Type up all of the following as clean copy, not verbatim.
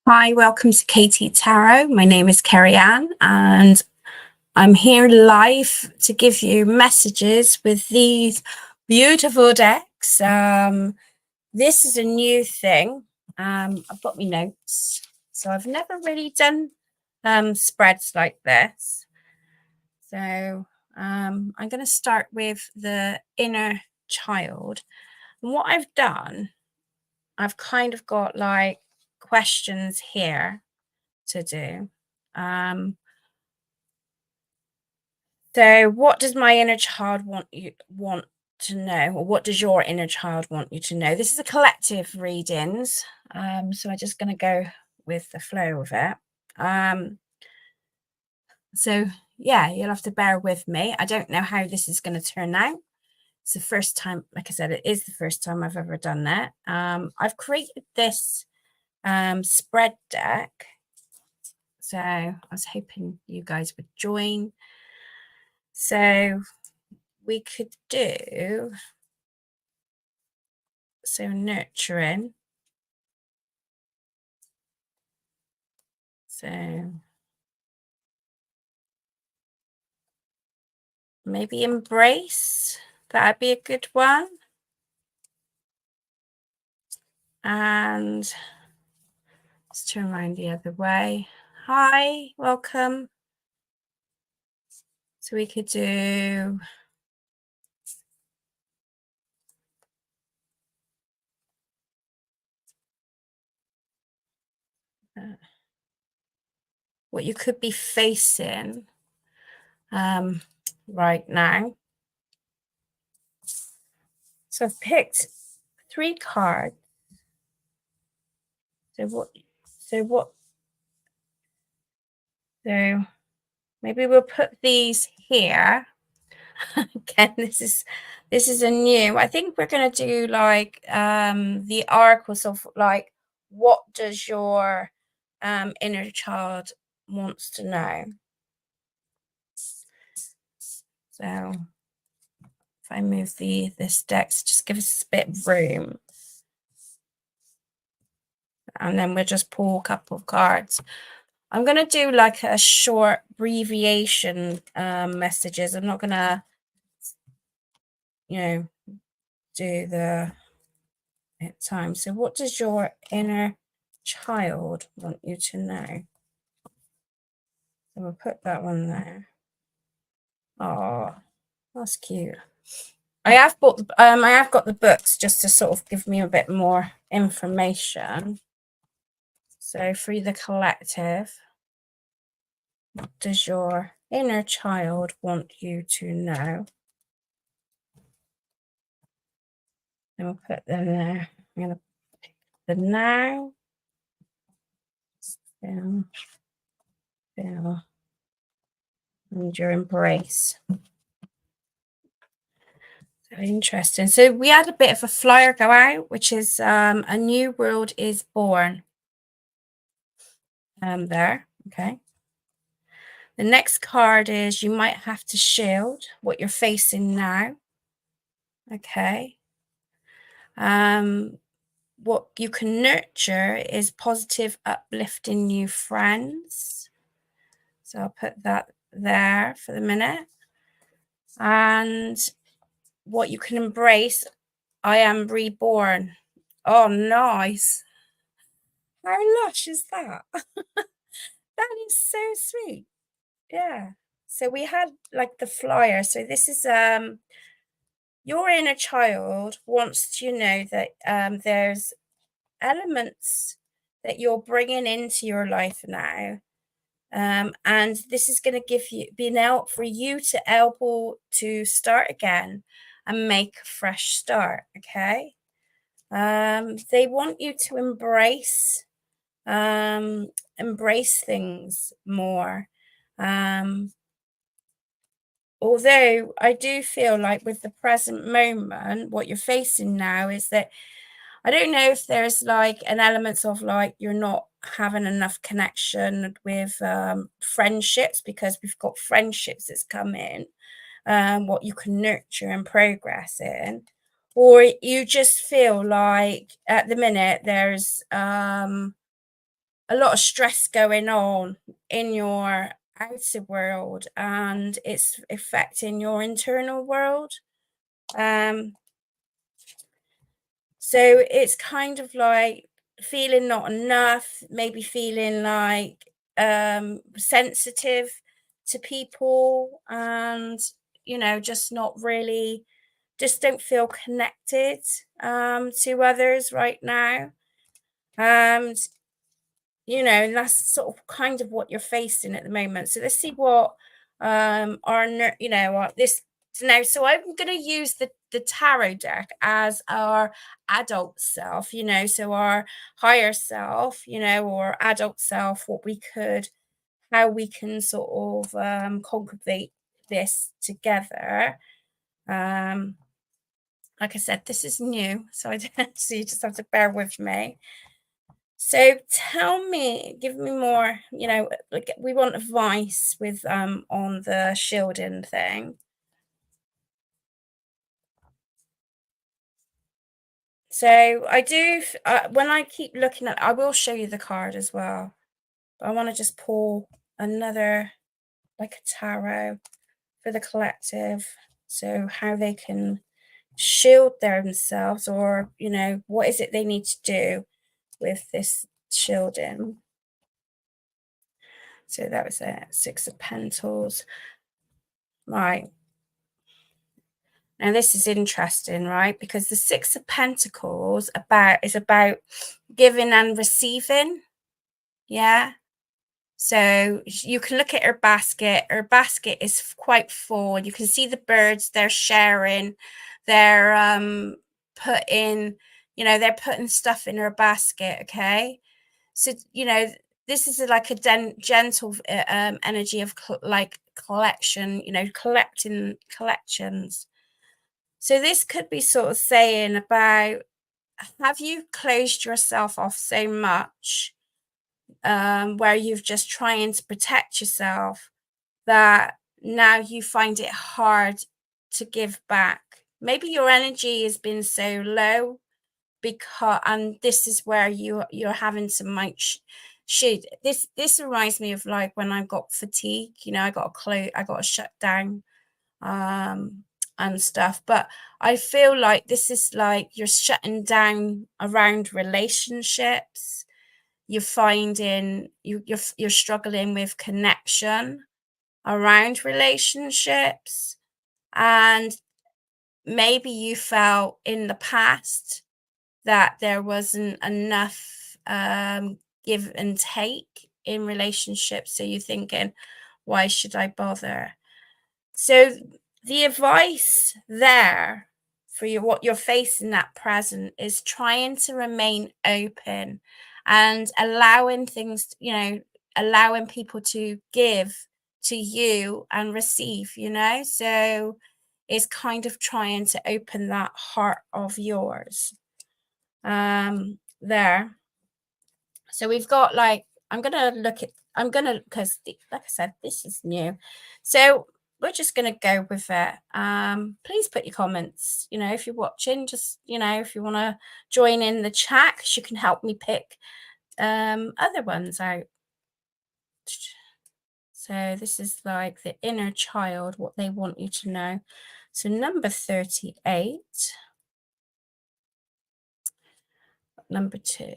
Hi, welcome to KT Tarot. My name is Kerry Ann, and I'm here live to give you messages with these beautiful decks. This is a new thing. I've got my notes, so I've never really done spreads like this. So I'm going to start with the inner child. And what I've done, I've kind of got like questions here to do. So what does my inner child want to know, or what does your inner child want you to know? This is a collective readings, so I'm just going to go with the flow of it. So yeah, you'll have to bear with me. I don't know how this is going to turn out. It's the first time, like I said, it is the first time I've ever done that. I've created this spread deck, so I was hoping you guys would join. So we could do, so nurturing. So maybe embrace, that'd be a good one. And let's turn around the other way. Hi, welcome. So we could do what you could be facing right now. So I've picked 3 cards. So maybe we'll put these here. Again, this is a new, I think we're going to do like the oracles of like, what does your inner child wants to know. So if I move this deck, just give us a bit of room, and then we'll just pull a couple of cards. I'm going to do like a short abbreviation messages. I'm not going to, do the time. So what does your inner child want you to know? So we'll put that one there. Oh, that's cute. I have got the books just to sort of give me a bit more information. So for the collective, what does your inner child want you to know? And we'll put them there. I'm going to pick the now. Feel. And your embrace. So interesting. So we had a bit of a flyer go out, which is a new world is born. There. Okay. The next card is you might have to shield what you're facing now. Okay. What you can nurture is positive, uplifting new friends. So I'll put that there for the minute. And what you can embrace, I am reborn. Oh, nice. How lush is that? That is so sweet. Yeah. So we had like the flyer. So this is your inner child wants to know that there's elements that you're bringing into your life now. And this is going to give you, being out for you to able to start again and make a fresh start. Okay. They want you to embrace things more. Although I do feel like with the present moment, what you're facing now is that I don't know if there's like an element of like you're not having enough connection with friendships, because we've got friendships that's come in, what you can nurture and progress in. Or you just feel like at the minute there's a lot of stress going on in your outer world, and it's affecting your internal world. So it's kind of like feeling not enough, maybe feeling like sensitive to people, and just not really, just don't feel connected to others right now. And and that's sort of kind of what you're facing at the moment. So let's see what this now. So I'm going to use the tarot deck as our adult self, so our higher self, or adult self, how we can sort of contemplate this together. Like I said, this is new, so so you just have to bear with me. So tell me, give me more, like we want advice with on the shielding thing. So I do, when I keep looking at, I will show you the card as well, but I want to just pull another, like a tarot for the collective. So how they can shield themselves, or, what is it they need to do with this shielding. So that was a Six of Pentacles. Right. Now this is interesting, right? Because the Six of Pentacles is about giving and receiving. Yeah. So you can look at her basket. Her basket is quite full. You can see the birds, they're sharing. They're putting, they're putting stuff in her basket, okay? So, this is like a gentle energy of like collection, collecting collections. So this could be sort of saying about, have you closed yourself off so much, where you've just trying to protect yourself, that now you find it hard to give back? Maybe your energy has been so low, and this is where you're having to shoot. This reminds me of like when I got fatigue, I got a shut down and stuff. But I feel like this is like you're shutting down around relationships. You're finding you're struggling with connection around relationships, and maybe you felt in the past that there wasn't enough give and take in relationships. So you're thinking, why should I bother? So the advice there for what you're facing at present is trying to remain open and allowing things, allowing people to give to you and receive, so it's kind of trying to open that heart of yours there. So we've got like, because like I said, this is new, so we're just gonna go with it. Please put your comments, if you're watching, just if you want to join in the chat, because you can help me pick other ones out. So this is like the inner child, what they want you to know. So number 38, number 2,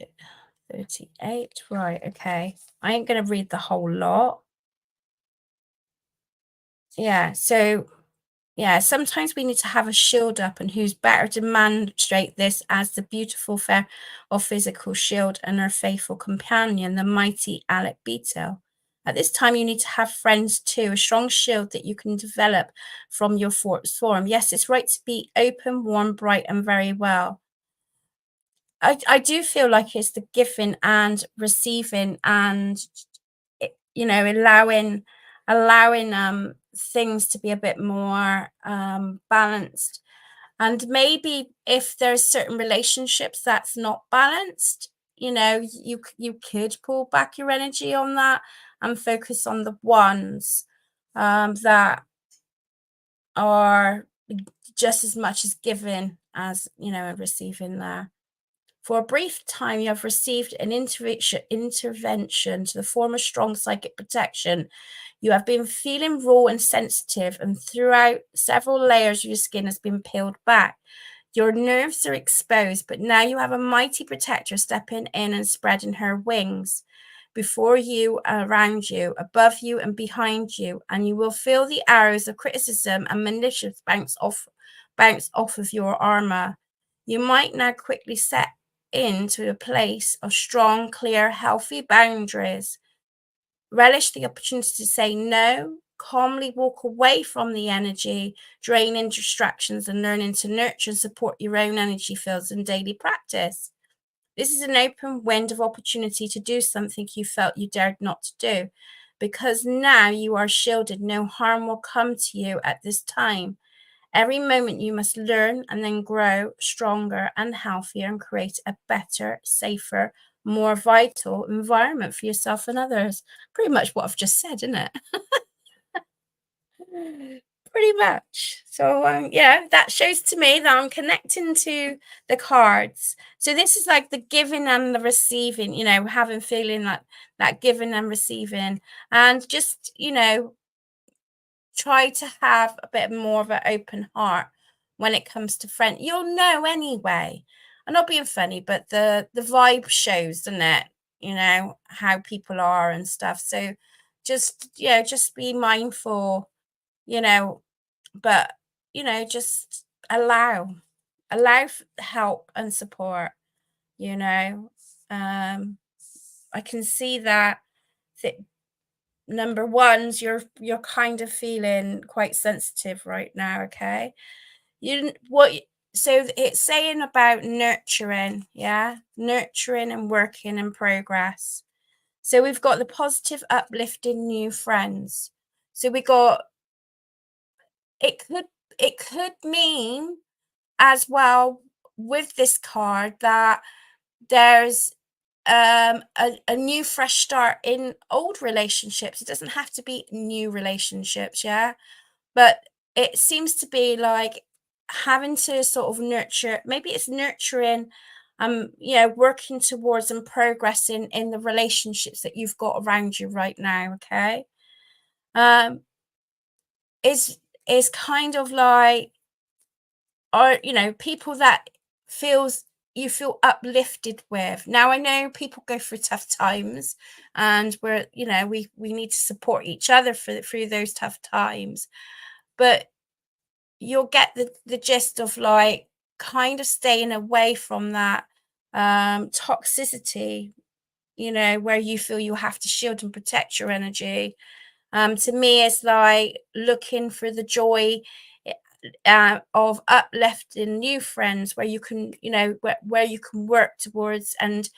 38. Right, okay. I ain't going to read the whole lot. Yeah, so yeah, sometimes we need to have a shield up, and who's better to demonstrate this as the beautiful, fair, or physical shield and her faithful companion, the mighty Alec Beetle. At this time, you need to have friends too, a strong shield that you can develop from your form. Yes, it's right to be open, warm, bright, and very well. I do feel like it's the giving and receiving, and allowing things to be a bit more balanced. And maybe if there's certain relationships that's not balanced, you could pull back your energy on that and focus on the ones that are just as much as giving as receiving there. For a brief time, you have received an intervention to the form of strong psychic protection. You have been feeling raw and sensitive, and throughout several layers of your skin has been peeled back. Your nerves are exposed, but now you have a mighty protector stepping in and spreading her wings before you, around you, above you, and behind you, and you will feel the arrows of criticism and malicious bounce off of your armor. You might now quickly set into a place of strong, clear, healthy boundaries. Relish the opportunity to say no, calmly walk away from the energy, draining distractions, and learning to nurture and support your own energy fields in daily practice. This is an open window of opportunity to do something you felt you dared not to do, because now you are shielded. No harm will come to you at this time. Every moment you must learn and then grow stronger and healthier and create a better, safer, more vital environment for yourself and others. Pretty much what I've just said, isn't it? Pretty much. So, yeah, that shows to me that I'm connecting to the cards. So this is like the giving and the receiving, having feeling that giving and receiving, and just, try to have a bit more of an open heart when it comes to friends. You'll know anyway. I'm not being funny, but the vibe shows, doesn't it? How people are and stuff. So just be mindful, you know, but just allow help and support, you know. I can see that number one's you're kind of feeling quite sensitive right now, okay? You what So it's saying about nurturing, yeah? Nurturing and working in progress. So we've got the positive, uplifting new friends. So we got it could mean as well with this card that there's a new fresh start in old relationships. It doesn't have to be new relationships, yeah, but it seems to be like having to sort of nurture. Maybe it's nurturing, working towards and progressing in the relationships that you've got around you right now, okay. um is kind of like, or people that feels you feel uplifted with. Now I know people go through tough times, and we need to support each other through those tough times, but you'll get the gist of like kind of staying away from that toxicity, where you feel you have to shield and protect your energy. To me, it's like looking for the joy of uplifting new friends, where you can, where you can work towards, and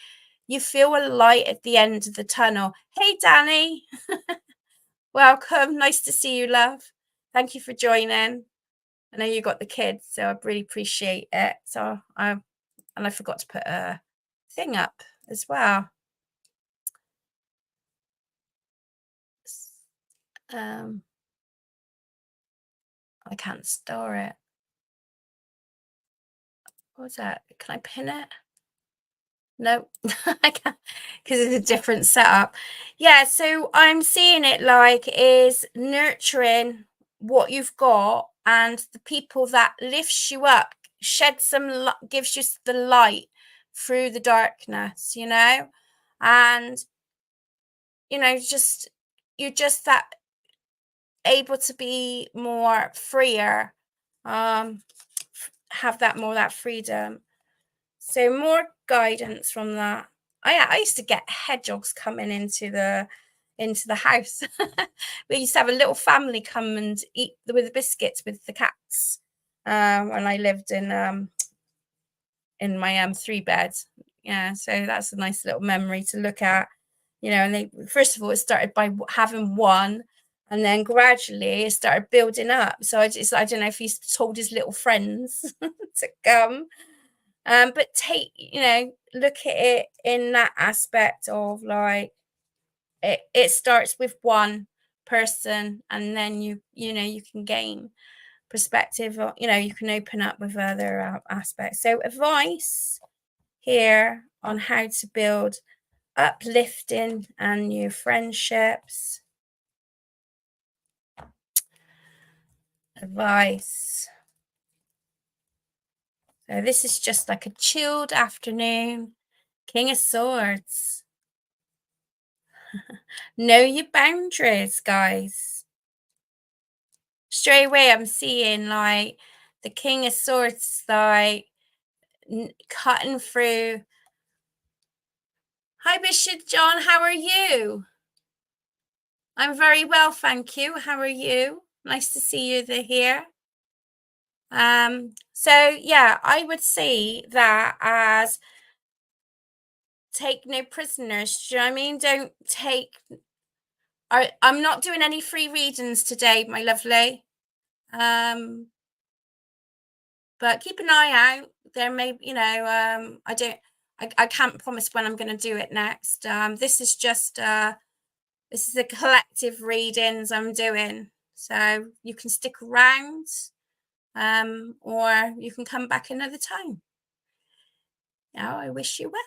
you feel a light at the end of the tunnel. Hey, Danny, welcome. Nice to see you, love. Thank you for joining. I know you got the kids, so I really appreciate it. I forgot to put a thing up as well. I can't store it. What's that? Can I pin it? No, I can't, because it's a different setup. Yeah, so I'm seeing it like is nurturing what you've got, and the people that lifts you up, shed some gives you the light through the darkness, and just you're just that able to be more freer, have that freedom. So more guidance from that. I used to get hedgehogs coming into the house. We used to have a little family come and eat with the biscuits with the cats, when I lived in my 3-bed. Yeah, so that's a nice little memory to look at. And they, first of all, it started by having one, and then gradually it started building up. So I don't know if he's told his little friends to come. But look at it in that aspect of like it starts with one person, and then you can gain perspective, or you can open up with other aspects. So advice here on how to build uplifting and new friendships. Advice. So this is just like a chilled afternoon. King of Swords. Know your boundaries, guys. Straight away, I'm seeing like the King of Swords, like cutting through. Hi, Bishop John. How are you? I'm very well, thank you. How are you? Nice to see you here. So yeah, I would see that as take no prisoners. Do you know what I mean? Don't take. I'm not doing any free readings today, my lovely. But keep an eye out. There may, I can't promise when I'm going to do it next. This is just this is a collective readings I'm doing, so you can stick around, or you can come back another time. Now, I wish you well.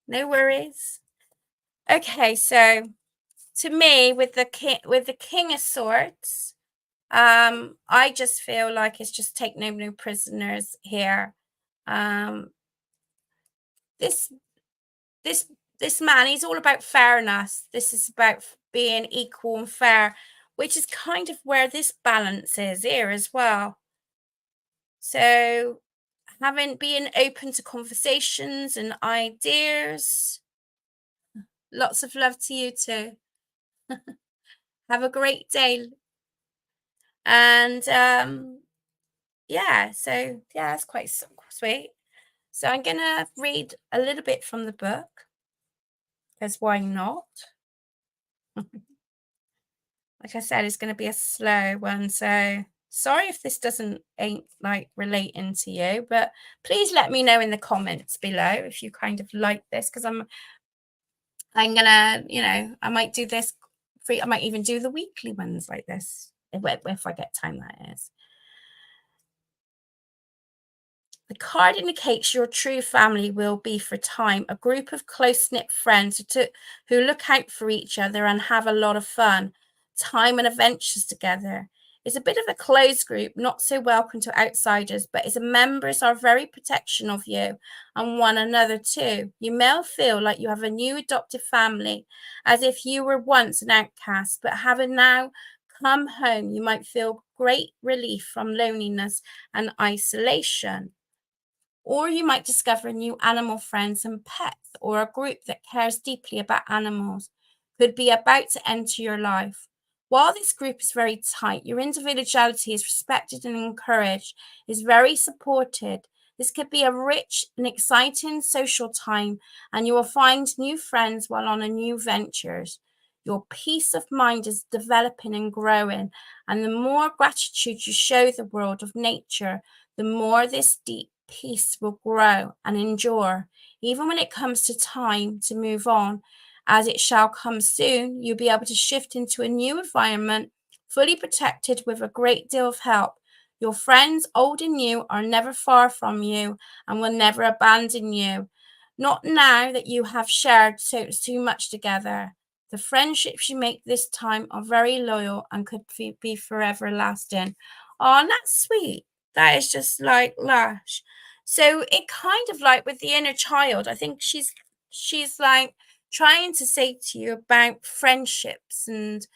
No worries. Okay, so to me, with the King of Swords, I just feel like it's just take no prisoners here. This man, he's all about fairness. This is about being equal and fair, which is kind of where this balance is here as well. So being open to conversations and ideas. Lots of love to you too. Have a great day. And yeah, so yeah, it's quite sweet. So I'm gonna read a little bit from the book, because why not? Like I said, it's going to be a slow one, so sorry if this ain't like relating to you, but please let me know in the comments below if you kind of like this, because I'm gonna, I might do this free. I might even do the weekly ones like this if I get time, that is. The card indicates your true family will be, for time, a group of close-knit friends who look out for each other and have a lot of fun, time and adventures together. It's a bit of a closed group, not so welcome to outsiders, but its members are very protection of you and one another too. You may feel like you have a new adopted family, as if you were once an outcast, but having now come home, you might feel great relief from loneliness and isolation. Or you might discover new animal friends and pets, or a group that cares deeply about animals could be about to enter your life. While this group is very tight, your individuality is respected and encouraged, is very supported. This could be a rich and exciting social time, and you will find new friends while on a new ventures. Your peace of mind is developing and growing, and the more gratitude you show the world of nature, the more this deep peace will grow and endure. Even when it comes to time to move on, as it shall come soon, you'll be able to shift into a new environment, fully protected with a great deal of help. Your friends, old and new, are never far from you and will never abandon you. Not now that you have shared so much together. The friendships you make this time are very loyal and could be forever lasting. Oh, and that's sweet. That is just like lush. So it kind of like with the inner child, I think she's like trying to say to you about friendships, and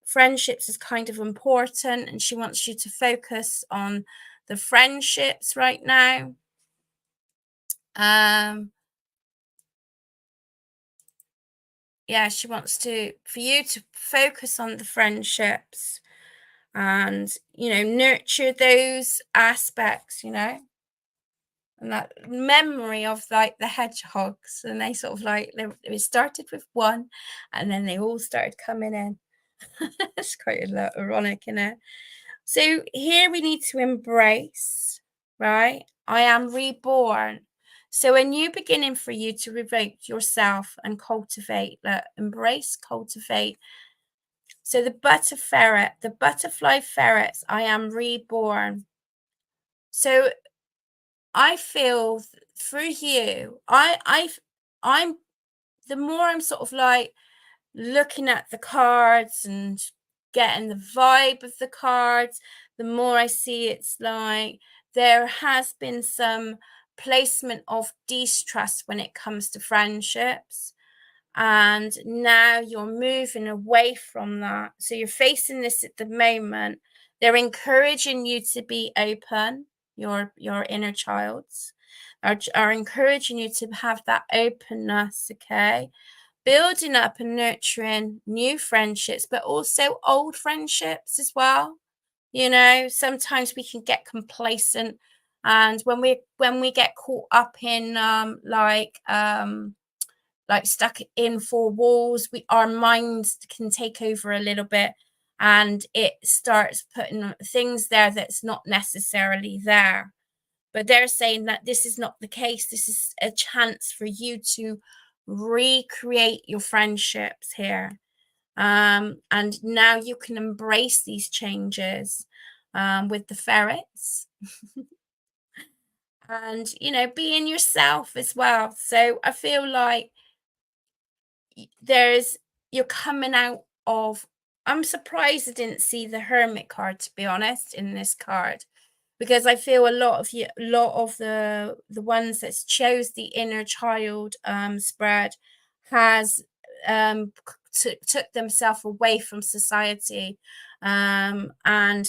friendships is kind of important, and she wants you to focus on the friendships right now. Yeah, she wants for you to focus on the friendships and nurture those aspects, and that memory of like the hedgehogs, and they sort of like they started with one and then they all started coming in. It's quite ironic, so here we need to embrace, right? I am reborn. So a new beginning for you to revoke yourself and cultivate, embrace, cultivate. So the butterfly ferrets, I am reborn. So I feel through you, I'm the more I'm sort of like looking at the cards and getting the vibe of the cards, the more I see it's like there has been some placement of distrust when it comes to friendships. And now you're moving away from that. So you're facing this at the moment. They're encouraging you to be open, your inner childs are encouraging you to have that openness, okay? Building up and nurturing new friendships, but also old friendships as well. You know, sometimes we can get complacent, and when we get caught up in like stuck in four walls, our minds can take over a little bit, and it starts putting things there that's not necessarily there. But they're saying that this is not the case. This is a chance for you to recreate your friendships here. And now you can embrace these changes with the ferrets and, you know, being yourself as well. So I feel like there's, you're coming out of, I'm surprised I didn't see the hermit card, to be honest, in this card, because I feel a lot of the ones that chose the inner child spread has took themselves away from society, and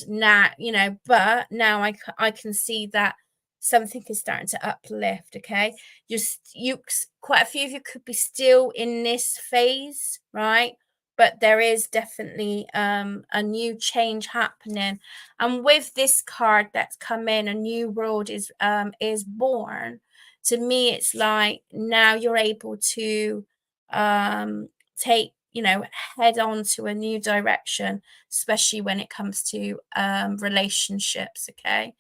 now, you know, but now I can see that something is starting to uplift. Okay, you quite a few of you could be still in this phase, right? But there is definitely a new change happening, and with this card that's come in, a new world is born. To me, it's like now you're able to take, you know, head on to a new direction, especially when it comes to relationships. Okay,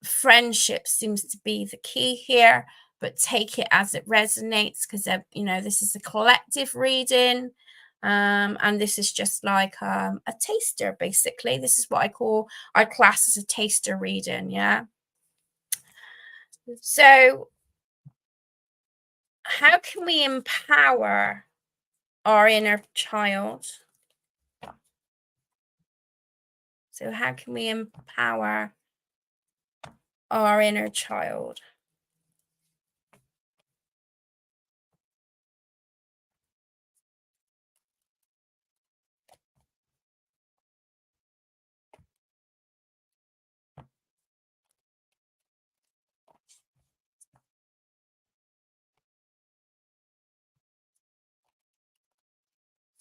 friendship seems to be the key here, but take it as it resonates, because you know, this is a collective reading, and this is just like a taster. Basically, this is what I class as a taster reading. Yeah. So how can we empower our inner child? So how can we empower our inner child?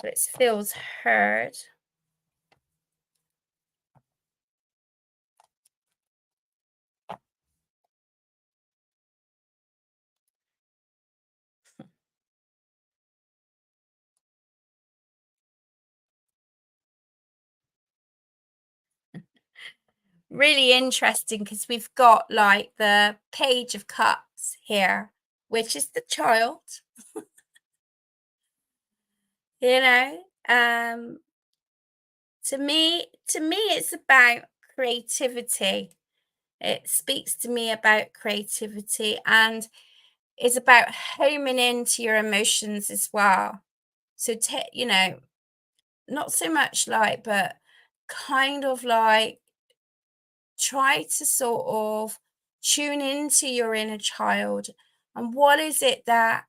So it feels heard. Really interesting, because we've got like the Page of Cups here, which is the child, you know. To me it's about creativity. It speaks to me about creativity, and it's about homing into your emotions as well. So you know, not so much like, but kind of like try to sort of tune into your inner child, and what is it that,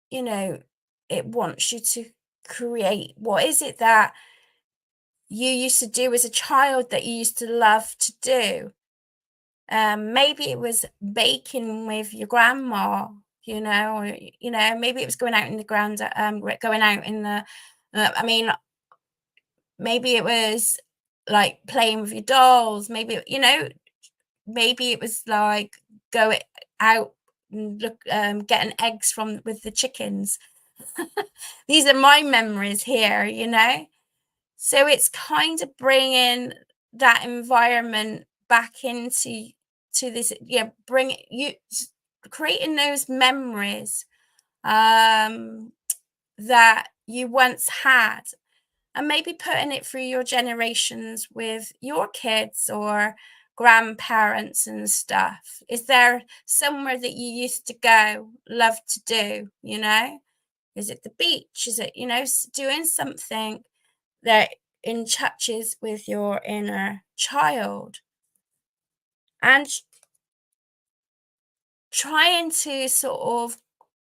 you know, it wants you to create. What is it that you used to do as a child that you used to love to do? Maybe it was baking with your grandma, you know, or, you know, maybe it was going out in the going out in the I mean, maybe it was like playing with your dolls, maybe, you know, maybe it was like go out and look, getting eggs from with the chickens. These are my memories here, you know. So it's kind of bringing that environment back into this, yeah, bring you creating those memories um that you once had, and maybe putting it through your generations with your kids, or grandparents and stuff? Is there somewhere that you used to go, love to do, you know? Is it the beach? Is it, you know, doing something that in touches with your inner child? And trying to sort of,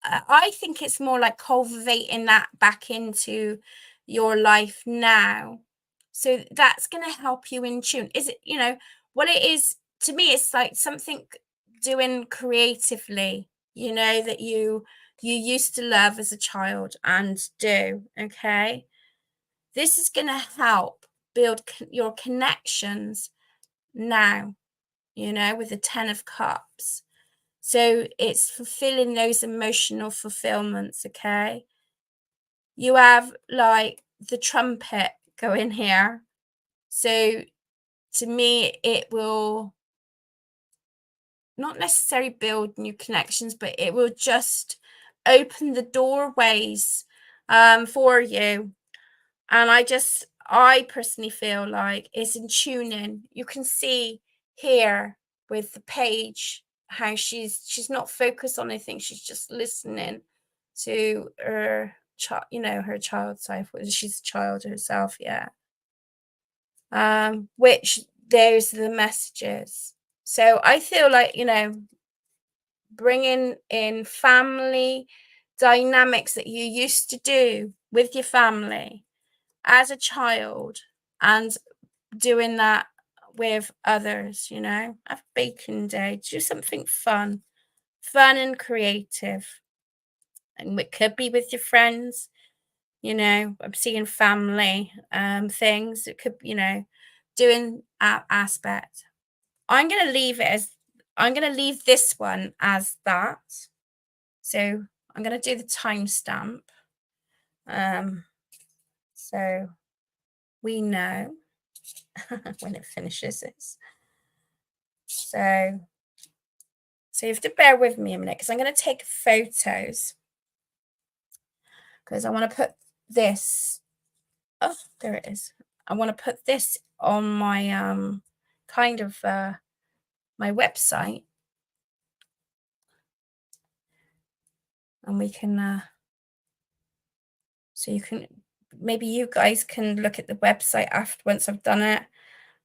I think it's more like cultivating that back into your life now. So that's going to help you in tune. Is it, you know, what it is to me, it's like something doing creatively, you know, that you used to love as a child and do. Okay. This is going to help build your connections now, you know, with the 10 of Cups. So it's fulfilling those emotional fulfillments, okay? You have like the trumpet going here. So to me, it will not necessarily build new connections, but it will just open the doorways for you. And I personally feel like it's in tuning. You can see here with the page how she's not focused on anything. She's just listening to her child, you know, her child side. She's a child herself, yeah. Which there's the messages. So I feel like, you know, bringing in family dynamics that you used to do with your family as a child and doing that with others, you know, have baking day, do something fun and creative. And it could be with your friends, you know, I'm seeing family things. It could, you know, doing that aspect. I'm going to leave it as, I'm going to leave this one as that. So I'm going to do the timestamp. So we know when it finishes this. So you have to bear with me a minute because I'm going to take photos because I want to put this. Oh, there it is. I want to put this on my kind of my website, and we can so you can, maybe you guys can look at the website after once I've done it,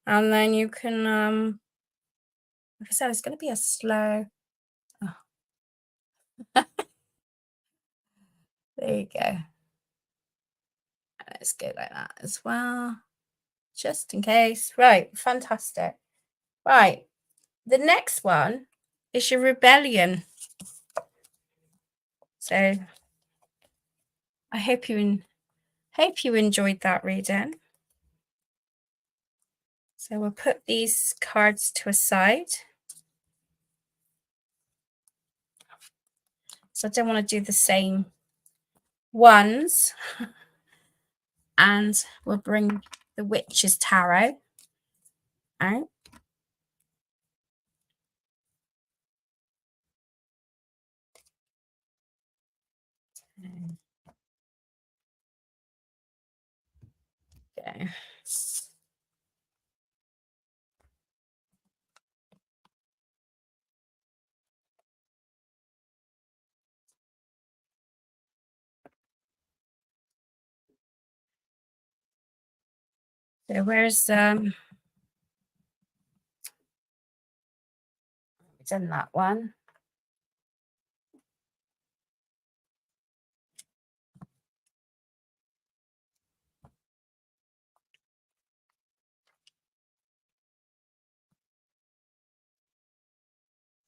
and then you can like I said, it's going to be a slow. Oh. There you go. Let's go like that as well, just in case. Right, fantastic. Right, the next one is your rebellion. So I hope you enjoyed that reading. So we'll put these cards to a side. So I don't want to do the same ones. And we'll bring the Witch's Tarot out. Okay. So where's we've done that one.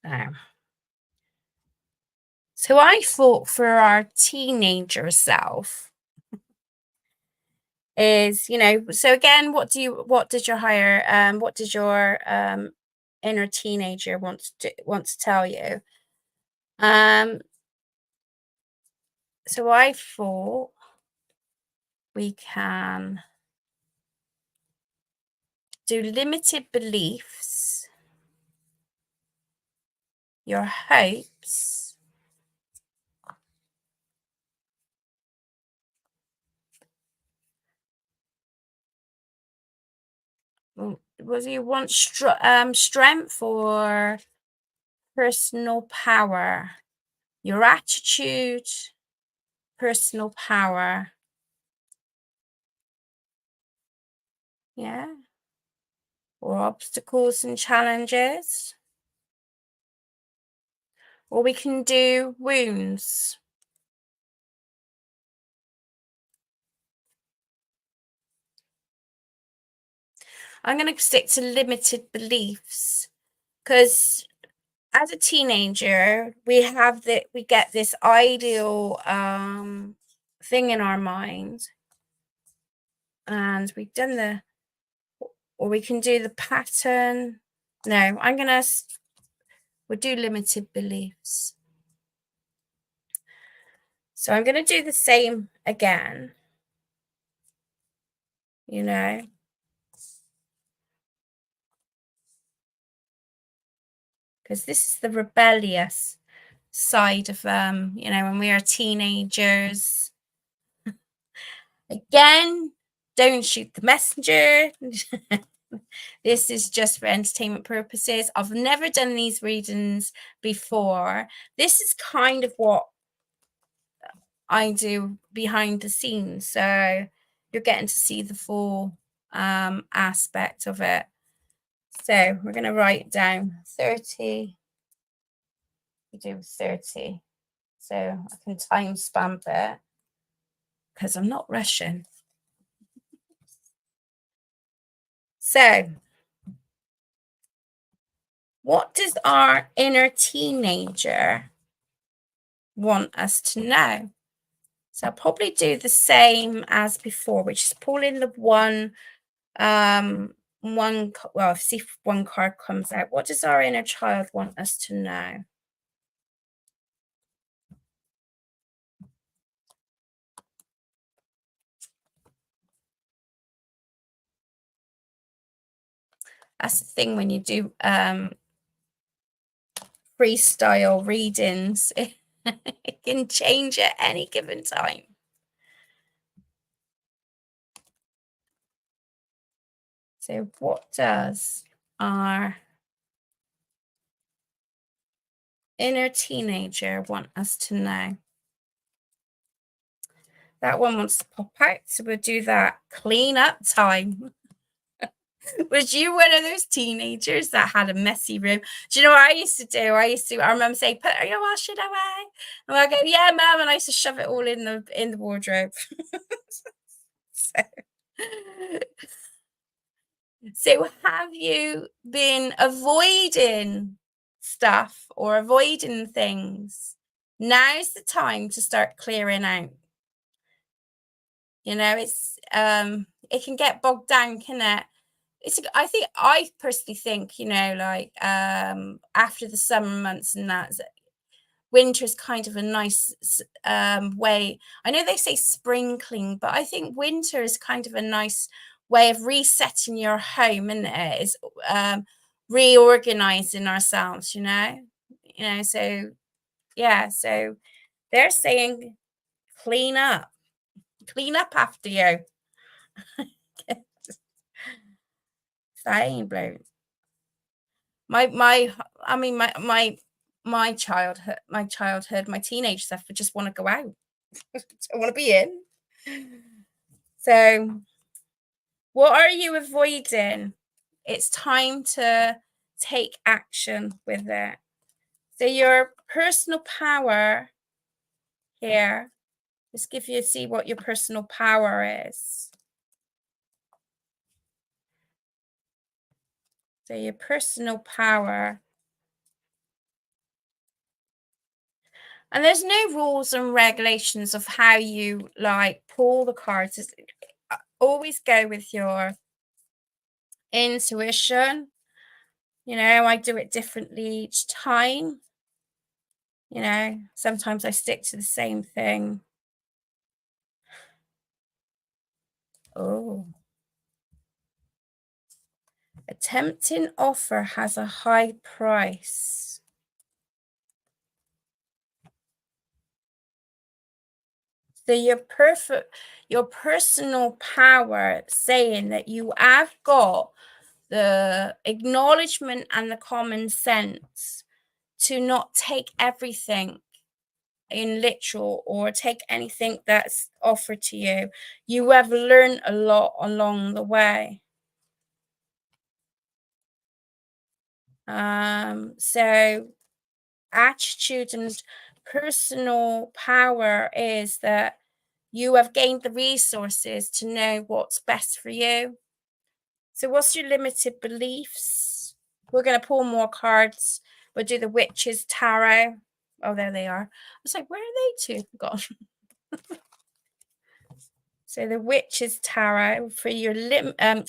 There. So I thought for our teenager self is, you know, so again, what does your higher what does your inner teenager want to tell you? So I thought we can do limited beliefs, your hopes, you want strength or personal power? Your attitude, personal power. Yeah. Or obstacles and challenges. Or we can do wounds. I'm going to stick to limited beliefs because as a teenager, we get this ideal thing in our mind, and we've done or we can do the pattern. No, we'll do limited beliefs. So I'm going to do the same again, you know. Because this is the rebellious side of when we are teenagers. Again, don't shoot the messenger. This is just for entertainment purposes. I've never done these readings before. This is kind of what I do behind the scenes, so you're getting to see the full aspect of it. So we're going to write down 30. We do 30. So I can time stamp it because I'm not rushing. So what does our inner teenager want us to know? So I'll probably do the same as before, which is pull in the one, see if one card comes out. What does our inner child want us to know? That's the thing when you do freestyle readings, it can change at any given time. So what does our inner teenager want us to know? That one wants to pop out, so we'll do that. Clean up time. Was you one of those teenagers that had a messy room? Do you know what I used to do? I remember saying, put your washing away. And I go, yeah, ma'am. And I used to shove it all in the wardrobe. So have you been avoiding stuff or avoiding things? Now's the time to start clearing out. It's it can get bogged down, can it? I personally think, after the summer months and that, winter's kind of a nice way. I know they say sprinkling, but I think winter is kind of a nice way of resetting your home, isn't it? Is reorganizing ourselves, so yeah, so they're saying clean up after you. That ain't blue. My childhood, my teenage stuff would just want to go out. I want to be in. So what are you avoiding? It's time to take action with it. So your personal power here, just give you see what your personal power is. So your personal power. And there's no rules and regulations of how you pull the cards. Always go with your intuition. I do it differently each time. Sometimes I stick to the same thing. Oh. A tempting offer has a high price. So your personal power saying that you have got the acknowledgement and the common sense to not take everything in literal or take anything that's offered to you. You have learned a lot along the way. So attitude and personal power is that you have gained the resources to know what's best for you. So what's your limited beliefs? We're going to pull more cards. We'll do the Witch's Tarot. Oh, there they are. I was like, where are they two? God. So the Witch's Tarot for your your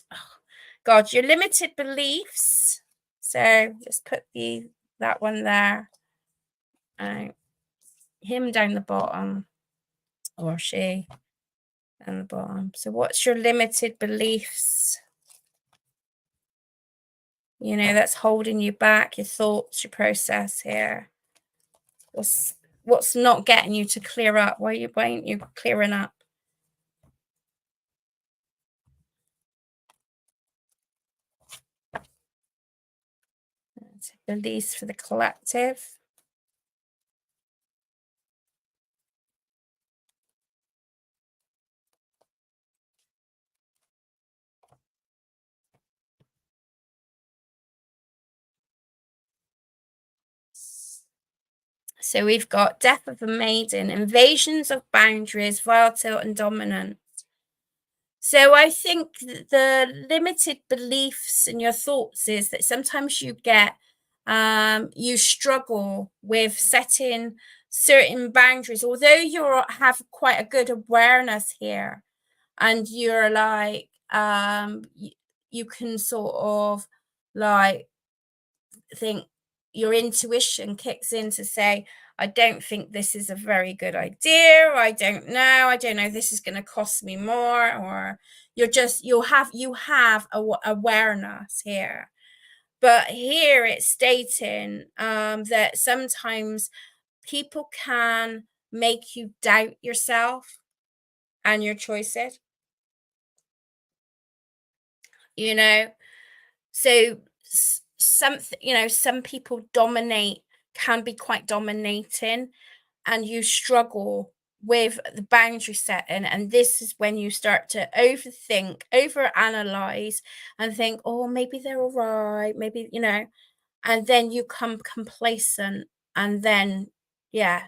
limited beliefs. So just put that one there. Him down the bottom, or she down the bottom. So what's your limited beliefs? You know, that's holding you back, your thoughts, your process here. What's not getting you to clear up? Why aren't you clearing up? Release for the collective. So we've got Death of a Maiden, Invasions of Boundaries, Volatile and Dominant. So I think the limited beliefs in your thoughts is that sometimes you get, you struggle with setting certain boundaries, although you have quite a good awareness here, and you're like, you can sort of like think your intuition kicks in to say, I don't think this is a very good idea. I don't know this is going to cost me more, or you have awareness here. But here it's stating that sometimes people can make you doubt yourself and your choices, you know. So some people can be quite dominating, and you struggle with the boundary setting, and this is when you start to overanalyze and think, oh, maybe they're all right, maybe, and then you come complacent, and then I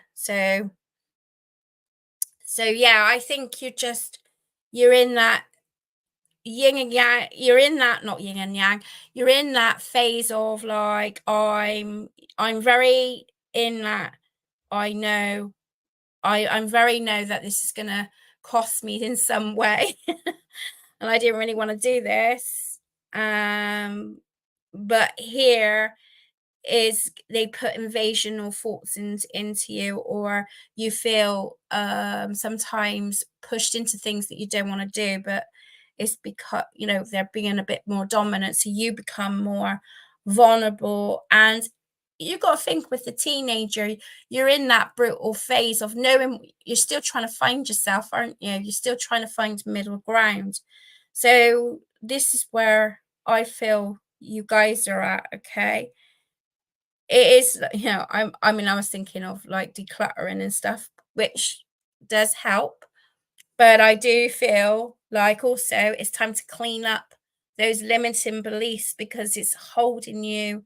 think you're in that yin and yang. You're in that, not yin and yang, you're in that phase of like, I'm very in that, I'm very know that this is gonna cost me in some way. And I didn't really want to do this, but here is they put invasional thoughts into you, or you feel sometimes pushed into things that you don't want to do, but it's because they're being a bit more dominant, so you become more vulnerable. And you got to think, with the teenager, you're in that brutal phase of knowing, you're still trying to find yourself, aren't you? You're still trying to find middle ground. So this is where I feel you guys are at. Okay, it is, I mean, I was thinking of like decluttering and stuff, which does help, but I do feel like also it's time to clean up those limiting beliefs, because it's holding you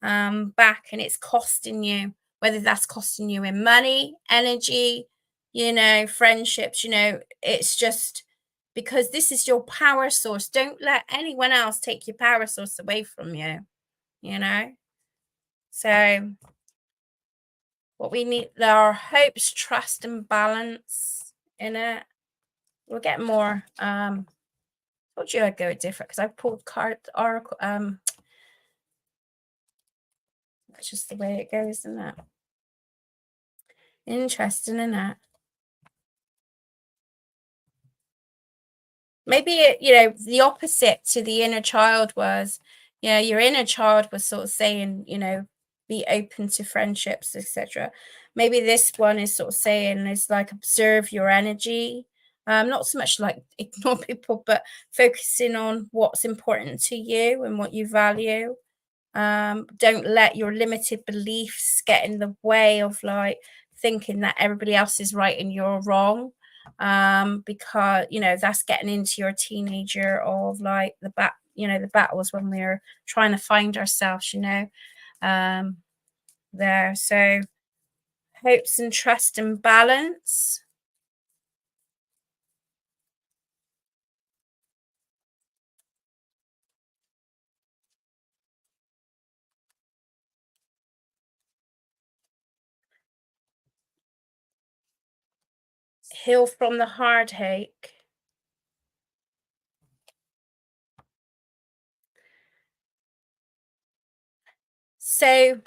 back, and it's costing you, whether that's costing you in money, energy, friendships. It's just because this is your power source. Don't let anyone else take your power source away from you. So what we need, there are hopes, trust, and balance in it. We'll get more. Told you I'd go different because I pulled oracle. That's just the way it goes, isn't it? Interesting, isn't it? Maybe the opposite to the inner child was, your inner child was sort of saying, be open to friendships, etc. Maybe this one is sort of saying, is like, observe your energy, Not so much like ignore people, but focusing on what's important to you and what you value. Don't let your limited beliefs get in the way of like thinking that everybody else is right and you're wrong. Because that's getting into your teenager of like the battles when we're trying to find ourselves, there. So hopes and trust and balance. Heal from the heartache. So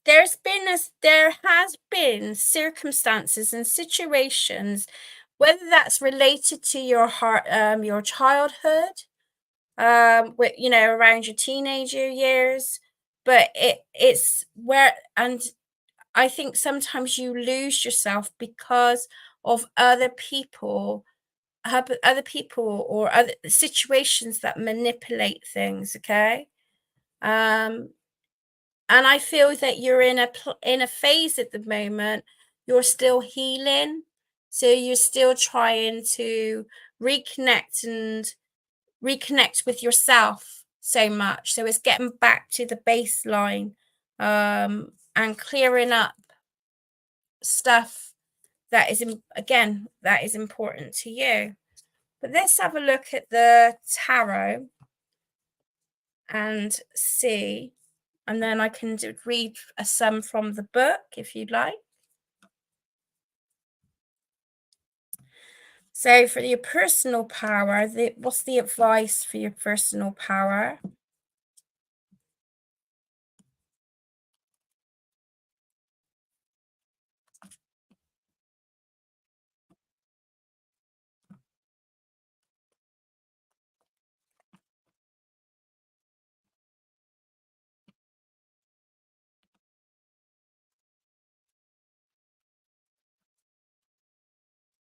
there has been circumstances and situations, whether that's related to your your childhood, around your teenager years, but it's where, and I think sometimes you lose yourself because of other people or other situations that manipulate things. Okay. um and I feel that you're in a phase at the moment. You're still healing, so you're still trying to reconnect and reconnect with yourself so much. So it's getting back to the baseline, and clearing up stuff that is again that is important to you. But let's have a look at the tarot and see, and then I can read a sum from the book if you'd like. So for your personal power, what's the advice for your personal power?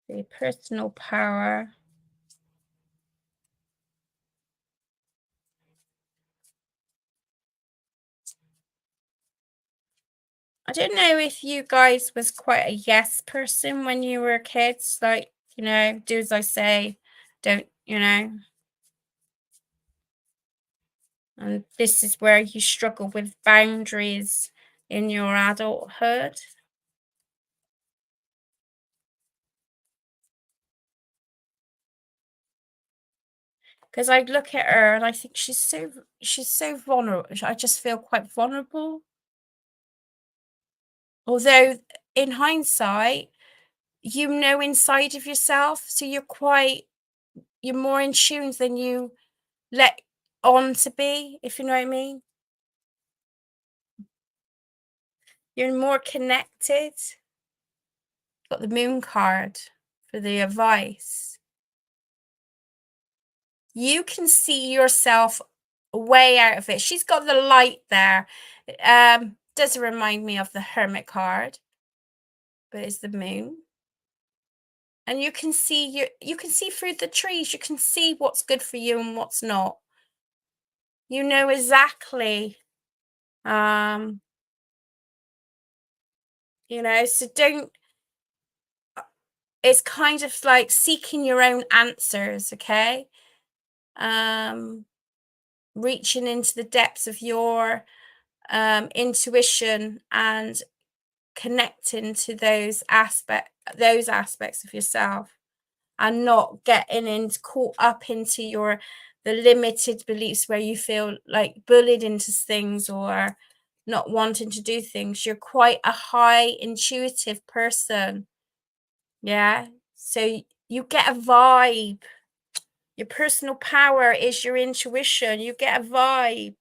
For your personal power. I don't know if you guys was quite a yes person when you were kids, like, do as I say, don't, and this is where you struggle with boundaries in your adulthood. Because I look at her and I think she's so vulnerable. I just feel quite vulnerable. Although in hindsight, inside of yourself, so you're more in tune than you let on to be, if you know what I mean. You're more connected. Got the moon card for the advice. You can see yourself way out of it. She's got the light there. Does remind me of the hermit card, but it's the moon. And you can see through the trees. You can see what's good for you and what's not. You know exactly. So don't, it's kind of like seeking your own answers, okay? Reaching into the depths of your intuition and connecting to those aspects of yourself, and not caught up into the limited beliefs where you feel like bullied into things or not wanting to do things. You're quite a high intuitive person. Yeah. So you get a vibe. Your personal power is your intuition. You get a vibe.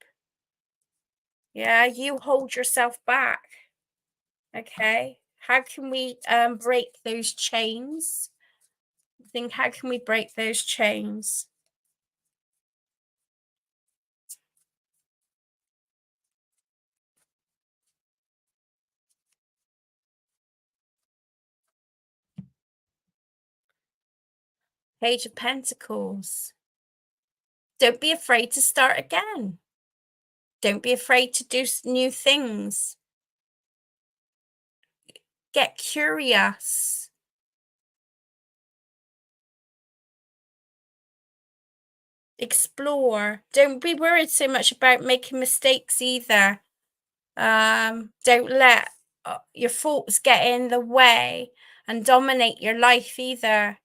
Yeah. You hold yourself back. Okay. How can we break those chains? Think, how can we break those chains? Page of Pentacles. Don't be afraid to start again. Don't be afraid to do new things. Get curious. Explore. Don't be worried so much about making mistakes either. Don't let your faults get in the way and dominate your life either.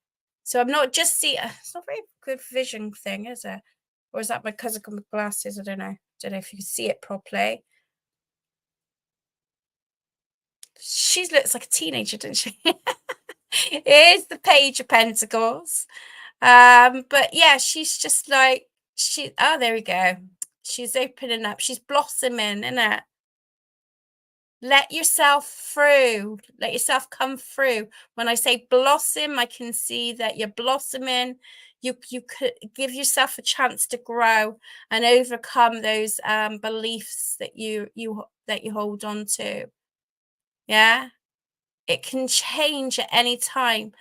So I'm not just seeing, it's not a very good vision thing, is it? Or is that because I've got my glasses? I don't know. Don't know if you can see it properly. She looks like a teenager, doesn't she? Here's the Page of Pentacles. But yeah, she's just like, oh, there we go. She's opening up. She's blossoming, isn't it? Let yourself through. Let yourself come through. When I say blossom, I can see that you're blossoming. You could give yourself a chance to grow and overcome those beliefs that you hold on to. Yeah, it can change at any time.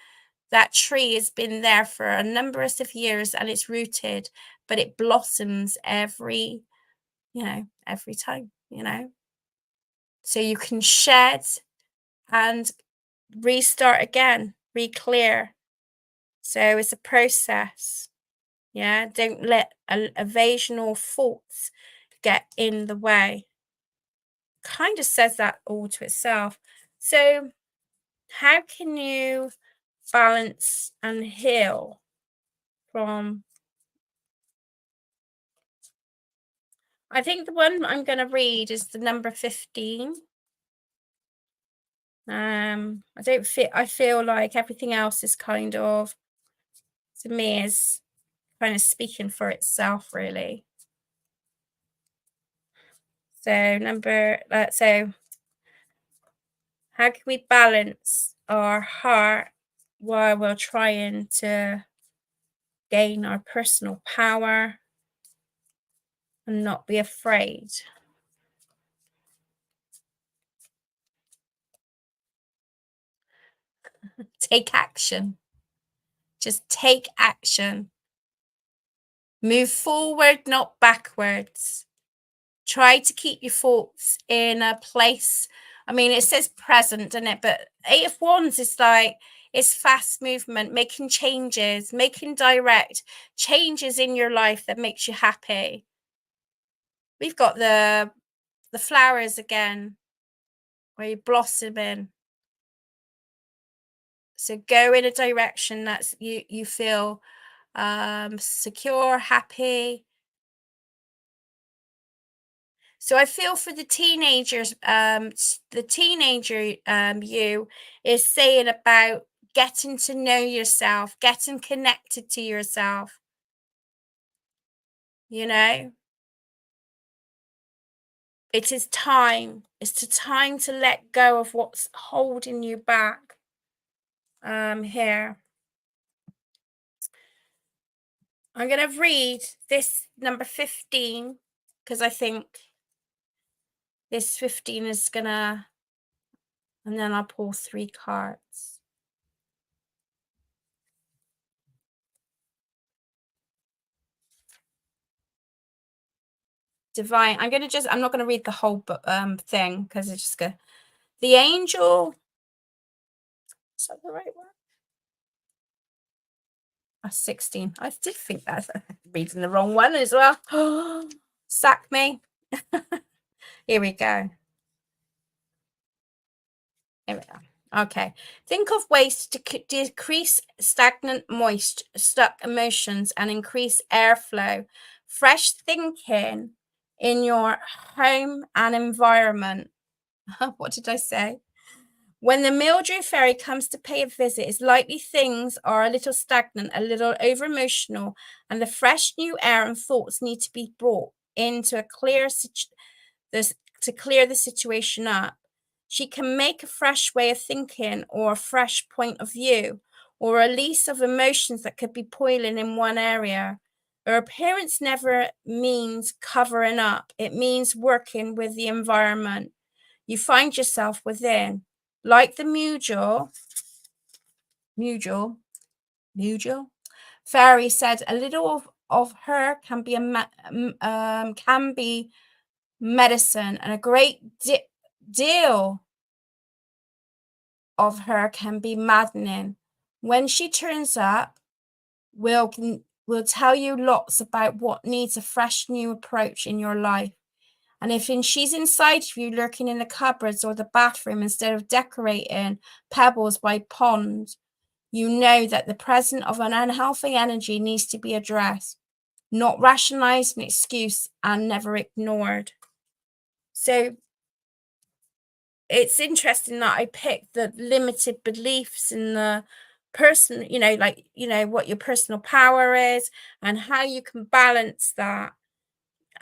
That tree has been there for a number of years and it's rooted, but it blossoms every time. So you can shed and restart again, re-clear. So it's a process. Yeah, don't let evasion or faults get in the way. Kind of says that all to itself. So how can you balance and heal from? I think the one I'm going to read is the number 15. I feel like everything else is kind of, to me, is kind of speaking for itself, really. So so how can we balance our heart while we're trying to gain our personal power and not be afraid? Take action. Just take action. Move forward, not backwards. Try to keep your thoughts in a place. I mean, it says present, doesn't it? But 8 of Wands is like, it's fast movement, making changes, making direct changes in your life that makes you happy. We've got the flowers again, where you blossom in. So go in a direction that's you feel secure, happy. So I feel for the teenagers, the teenager you is saying about getting to know yourself, getting connected to yourself. It is time. It's the time to let go of what's holding you back. Here. I'm going to read this number 15 because I think this 15 is going to, and then I'll pull 3 cards. Divine. I'm not going to read the whole thing because it's just going to, the angel. Is that the right one? 16. I did think that. Reading the wrong one as well. Sack me. Here we go. Here we go. Okay. Think of ways to decrease stagnant, stuck emotions and increase airflow. Fresh thinking in your home and environment. What did I say? When the Mildred fairy comes to pay a visit, it's likely things are a little stagnant, a little over emotional, and the fresh new air and thoughts need to be brought in to clear the situation up. She can make a fresh way of thinking or a fresh point of view or a release of emotions that could be boiling in one area. Her appearance never means covering up. It means working with the environment. You find yourself within. Like the Mugel, fairy said a little of her can be medicine, and a great deal of her can be maddening. When she turns up, we'll tell you lots about what needs a fresh new approach in your life. And if she's inside of you, lurking in the cupboards or the bathroom instead of decorating pebbles by pond, you know that the presence of an unhealthy energy needs to be addressed, not rationalized, an excuse, and never ignored. So it's interesting that I picked the limited beliefs in the person, like, what your personal power is and how you can balance that.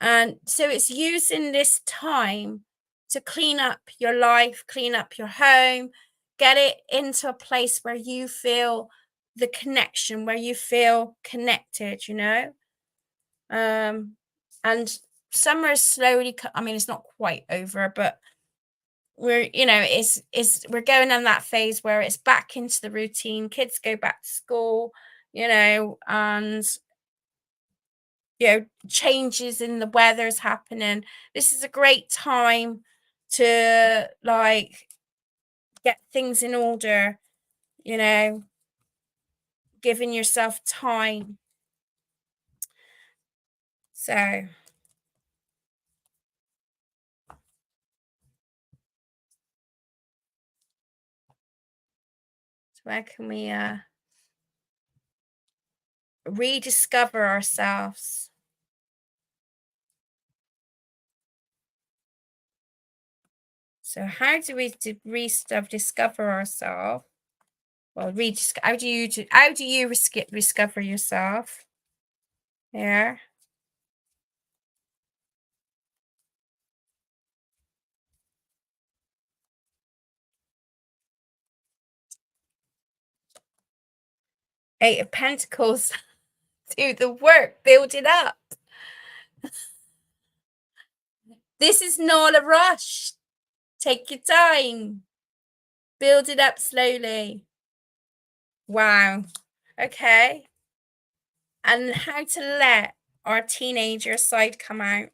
And so it's using this time to clean up your life, clean up your home, get it into a place where you feel the connection, where you feel connected, and summer is slowly, I mean, it's not quite over, but we're, we're going on that phase where it's back into the routine. Kids go back to school, and changes in the weather's happening. This is a great time to like get things in order, giving yourself time. So where can we rediscover ourselves? So how do we discover ourselves? Well, how do you discover yourself? Yeah. Eight of Pentacles. Do the work, build it up. This is not a rush. Take your time. Build it up slowly. Wow. Okay. And how to let our teenager side come out.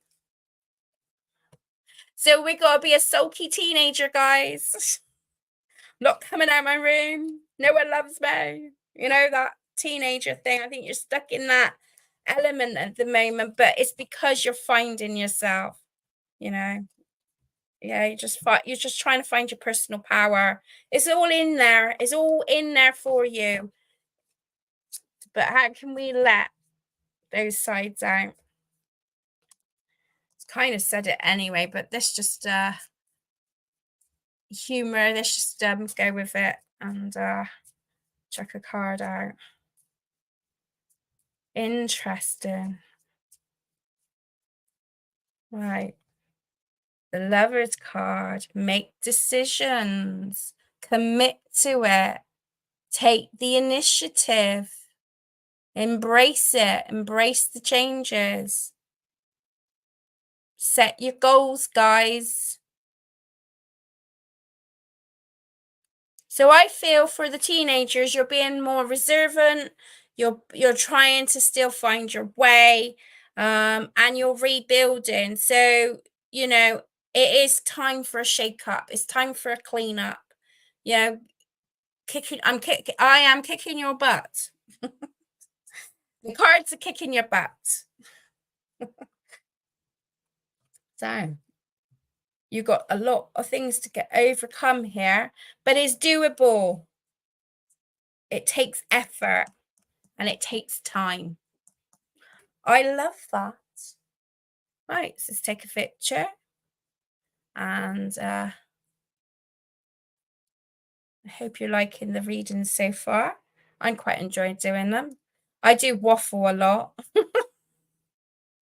So we gotta be a sulky teenager, guys. Not coming out my room. No one loves me. That teenager thing. I think you're stuck in that element at the moment, but it's because you're finding yourself, yeah, you're just trying to find your personal power. It's all in there. It's all in there for you. But how can we let those sides out? It's kind of said it anyway, but let's just humor. Let's just go with it and check a card out. Interesting. Right. The Lover's card. Make decisions. Commit to it. Take the initiative. Embrace it. Embrace the changes. Set your goals, guys. So I feel for the teenagers, you're being more reservant. You're trying to still find your way, and you're rebuilding. So, it is time for a shake-up. It's time for a clean-up. I am kicking your butt. The cards are kicking your butt. So you got a lot of things to get overcome here, but it's doable. It takes effort and it takes time. I love that. Right, so let's take a picture. And I hope you're liking the readings so far. I'm quite enjoying doing them. I do waffle a lot.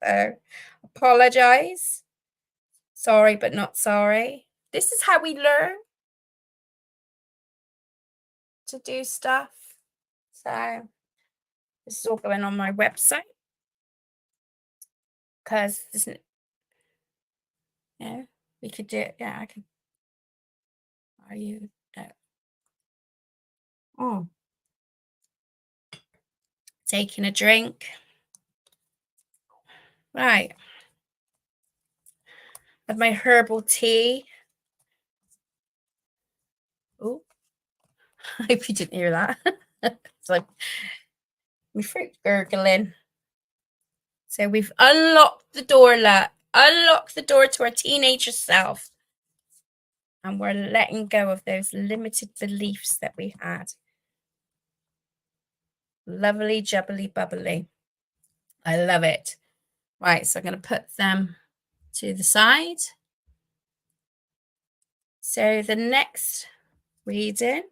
So apologize. Sorry, but not sorry. This is how we learn to do stuff. So this is all going on my website. Because we could do it. Yeah, I can. Are you? No. Oh. taking a drink. Right. Have my herbal tea. Oh, I hope you didn't hear that. It's like my fruit gurgling. So we've unlocked the door, unlocked the door to our teenager self. And we're letting go of those limited beliefs that we had. Lovely, jubbly, bubbly. I love it. Right, so I'm going to put them to the side. So the next reading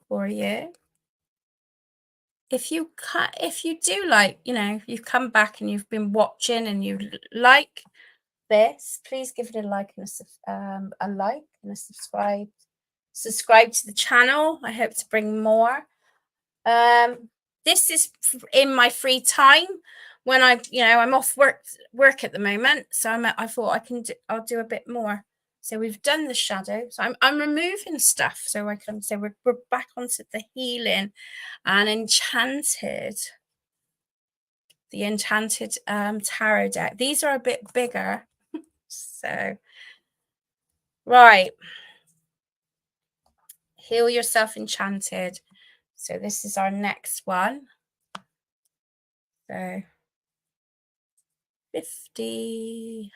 for you, if you do like, if you've come back and you've been watching and you like this, please give it a like and a subscribe. Subscribe to the channel. I hope to bring more. This is in my free time when I'm off work at the moment, so I thought I'll do a bit more. So we've done the shadow, so I'm removing stuff so I can say we're back onto the healing and enchanted. The enchanted tarot deck. These are a bit bigger. So right, heal yourself, enchanted. So this is our next one. So 56.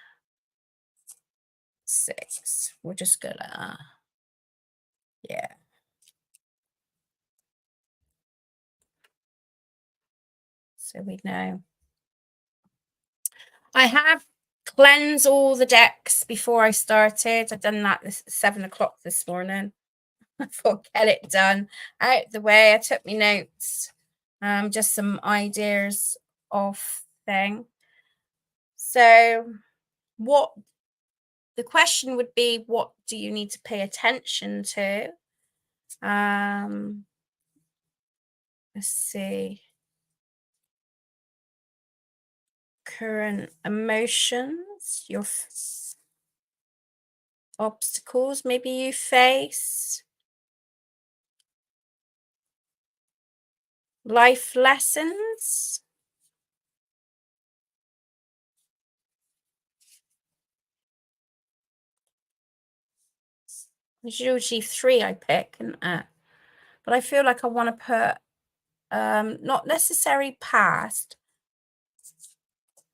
We're just gonna, yeah. So we know. I have cleansed all the decks before I started. I've done that at 7 o'clock this morning. I thought, get it done out the way. I took me notes, just some ideas of thing. So what the question would be, what do you need to pay attention to? Let's see. Current emotions, your obstacles maybe you face, life lessons, there's usually 3 I pick, but I feel like I want to put not necessarily past,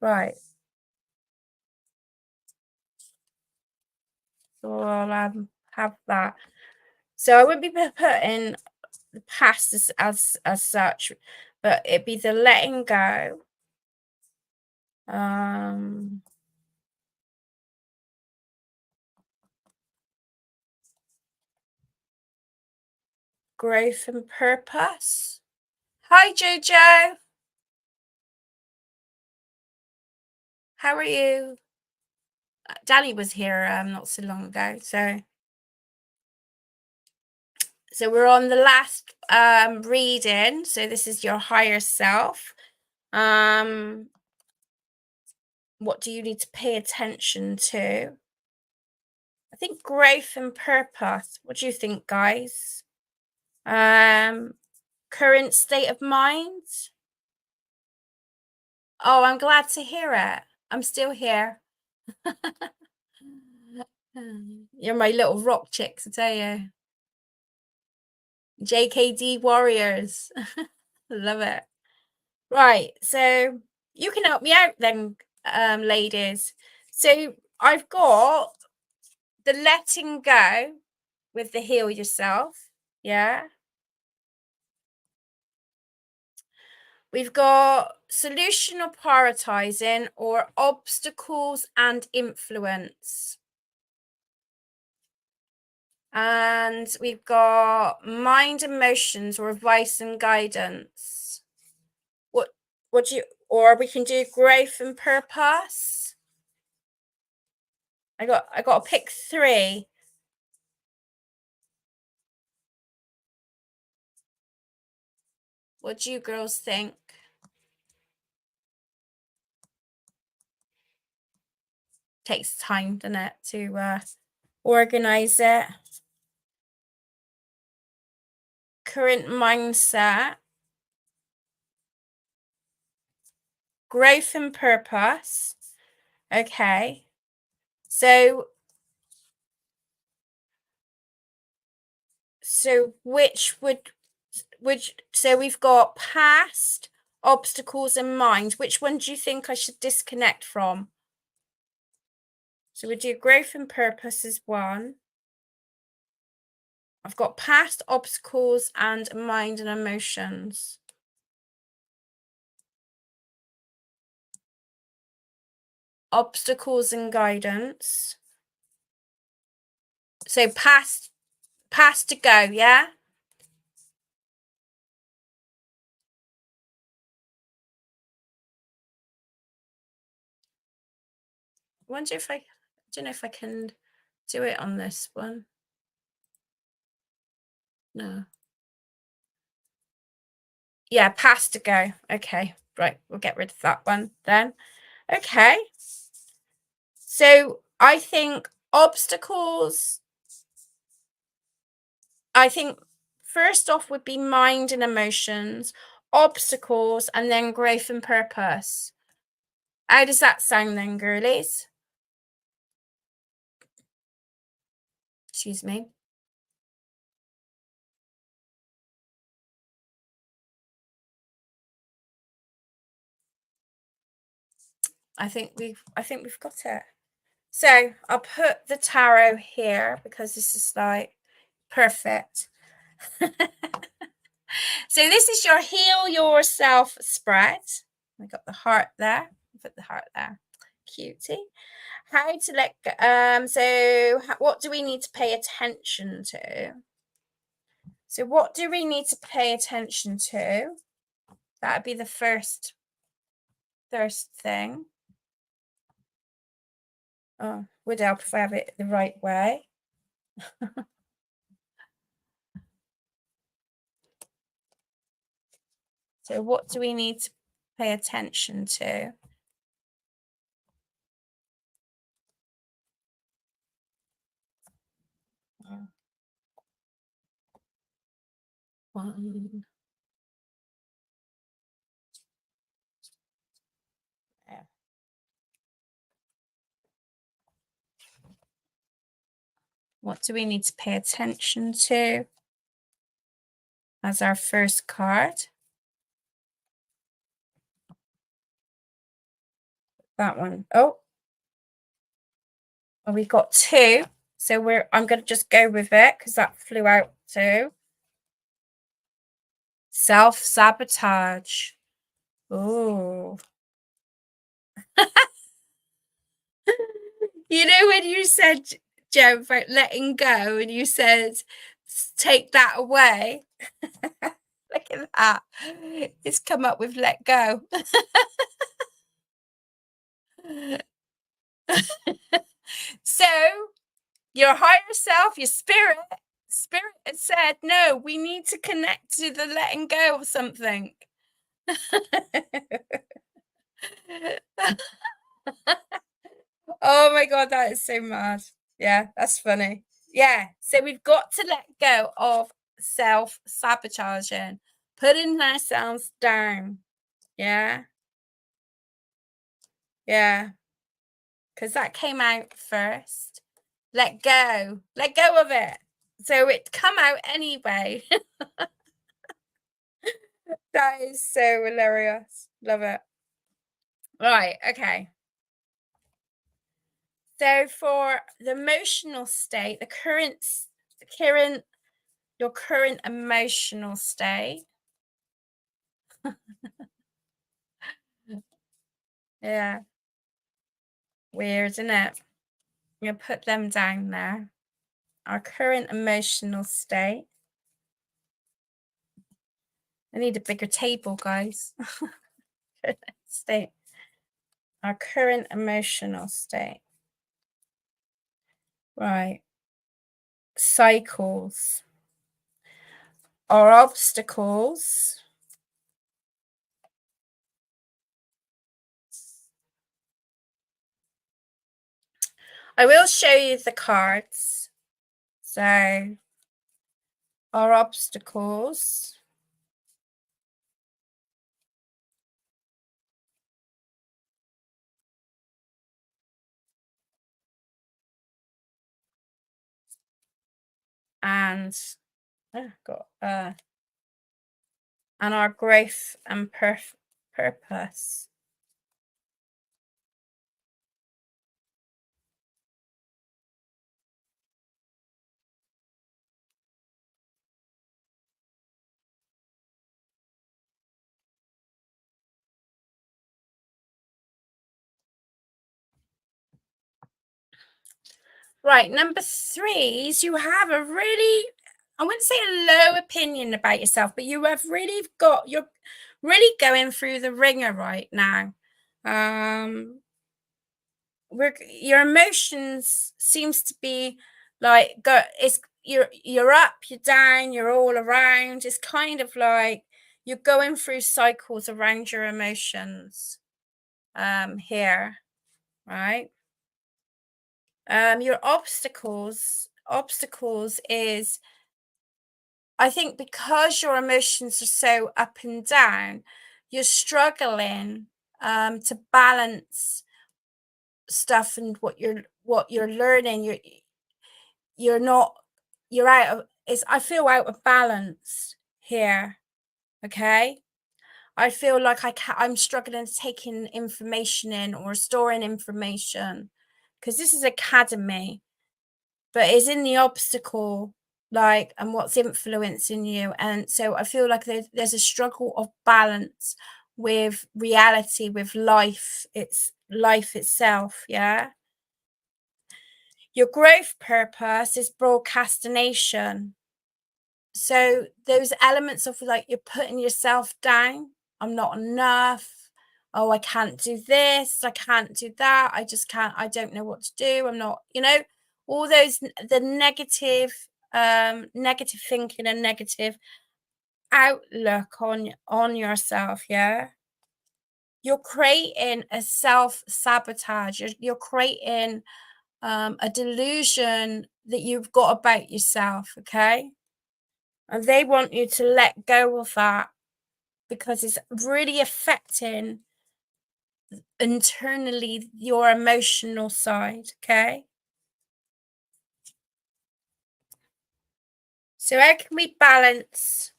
right? So I'll have that. So I wouldn't be putting the past as such, but it'd be the letting go. Growth and purpose. Hi, Jojo. How are you? Danny was here not so long ago. So we're on the last reading. So this is your higher self. What do you need to pay attention to? I think growth and purpose. What do you think, guys? Current state of mind. Oh, I'm glad to hear it. I'm still here. You're my little rock chicks, I tell you. JKD warriors. Love it. Right, so you can help me out then, ladies. So I've got the letting go with the heal yourself. Yeah. We've got solution or prioritizing, or obstacles and influence. And we've got mind, emotions, or advice and guidance. What do you, or we can do growth and purpose. I got to pick 3. What do you girls think? Takes time, doesn't it, to organize it. Current mindset. growth and purpose. Okay. So which would so we've got past, obstacles, and mind. Which one do you think I should disconnect from? So we do growth and purpose as one. I've got past, obstacles, and mind and emotions. Obstacles and guidance. So past to go, yeah? I wonder if I don't know if I can do it on this one. No. Yeah, past to go. Okay, right, we'll get rid of that one then. Okay. So I think obstacles, I think first off would be mind and emotions, obstacles, and then growth and purpose. How does that sound then, girlies? Excuse me. I think we've got it. So I'll put the tarot here because this is like perfect. So this is your heal yourself spread. I got the heart there. Put the heart there. Cutie. How to let go. So what do we need to pay attention to? So what do we need to pay attention to? That would be the first thing. Oh, would help if I have it the right way. So what do we need to pay attention to? One. Yeah. What do we need to pay attention to as our first card? That one. Oh, we got two. So I'm going to just go with it because that flew out too. Self-sabotage. Oh. You know when you said, Joe, about letting go and you said, take that away? Look at that. It's come up with let go. So your higher self, your spirit has said, no, we need to connect to the letting go of something. Oh my God, that is so mad. Yeah, that's funny. Yeah, so we've got to let go of self-sabotaging, putting ourselves down. Yeah. Yeah. Because that came out first. Let go of it. So it come out anyway. That is so hilarious. Love it. Right, okay. So for the emotional state, your current emotional state. Yeah. Weird, isn't it? I'm going to put them down there. Our current emotional state. I need a bigger table, guys. State. Our current emotional state. Right. Cycles. Our obstacles. I will show you the cards. So, our obstacles. and got and our growth and purpose. Right, number 3 is you have a really, I wouldn't say a low opinion about yourself, but you're really going through the ringer right now. Your emotions seems to be like you're up, you're down, you're all around. It's kind of like you're going through cycles around your emotions here, right? Your obstacles is, I think, because your emotions are so up and down, you're struggling to balance stuff and what you're learning. You're not, you're out of, it's, I feel out of balance here. Okay, I feel like I'm struggling to take in information in or storing information, because this is academy, but it's in the obstacle, like, and what's influencing you. And so I feel like there's a struggle of balance with reality, with life. It's life itself. Yeah. Your growth purpose is broadcastination. So those elements of, like, you're putting yourself down. I'm not enough. Oh, I can't do this. I can't do that. I just can't. I don't know what to do. I'm not, all those, the negative thinking and negative outlook on yourself. Yeah. You're creating a self-sabotage. You're creating a delusion that you've got about yourself. Okay. And they want you to let go of that, because it's really affecting internally your emotional side. Okay. So how can we balance?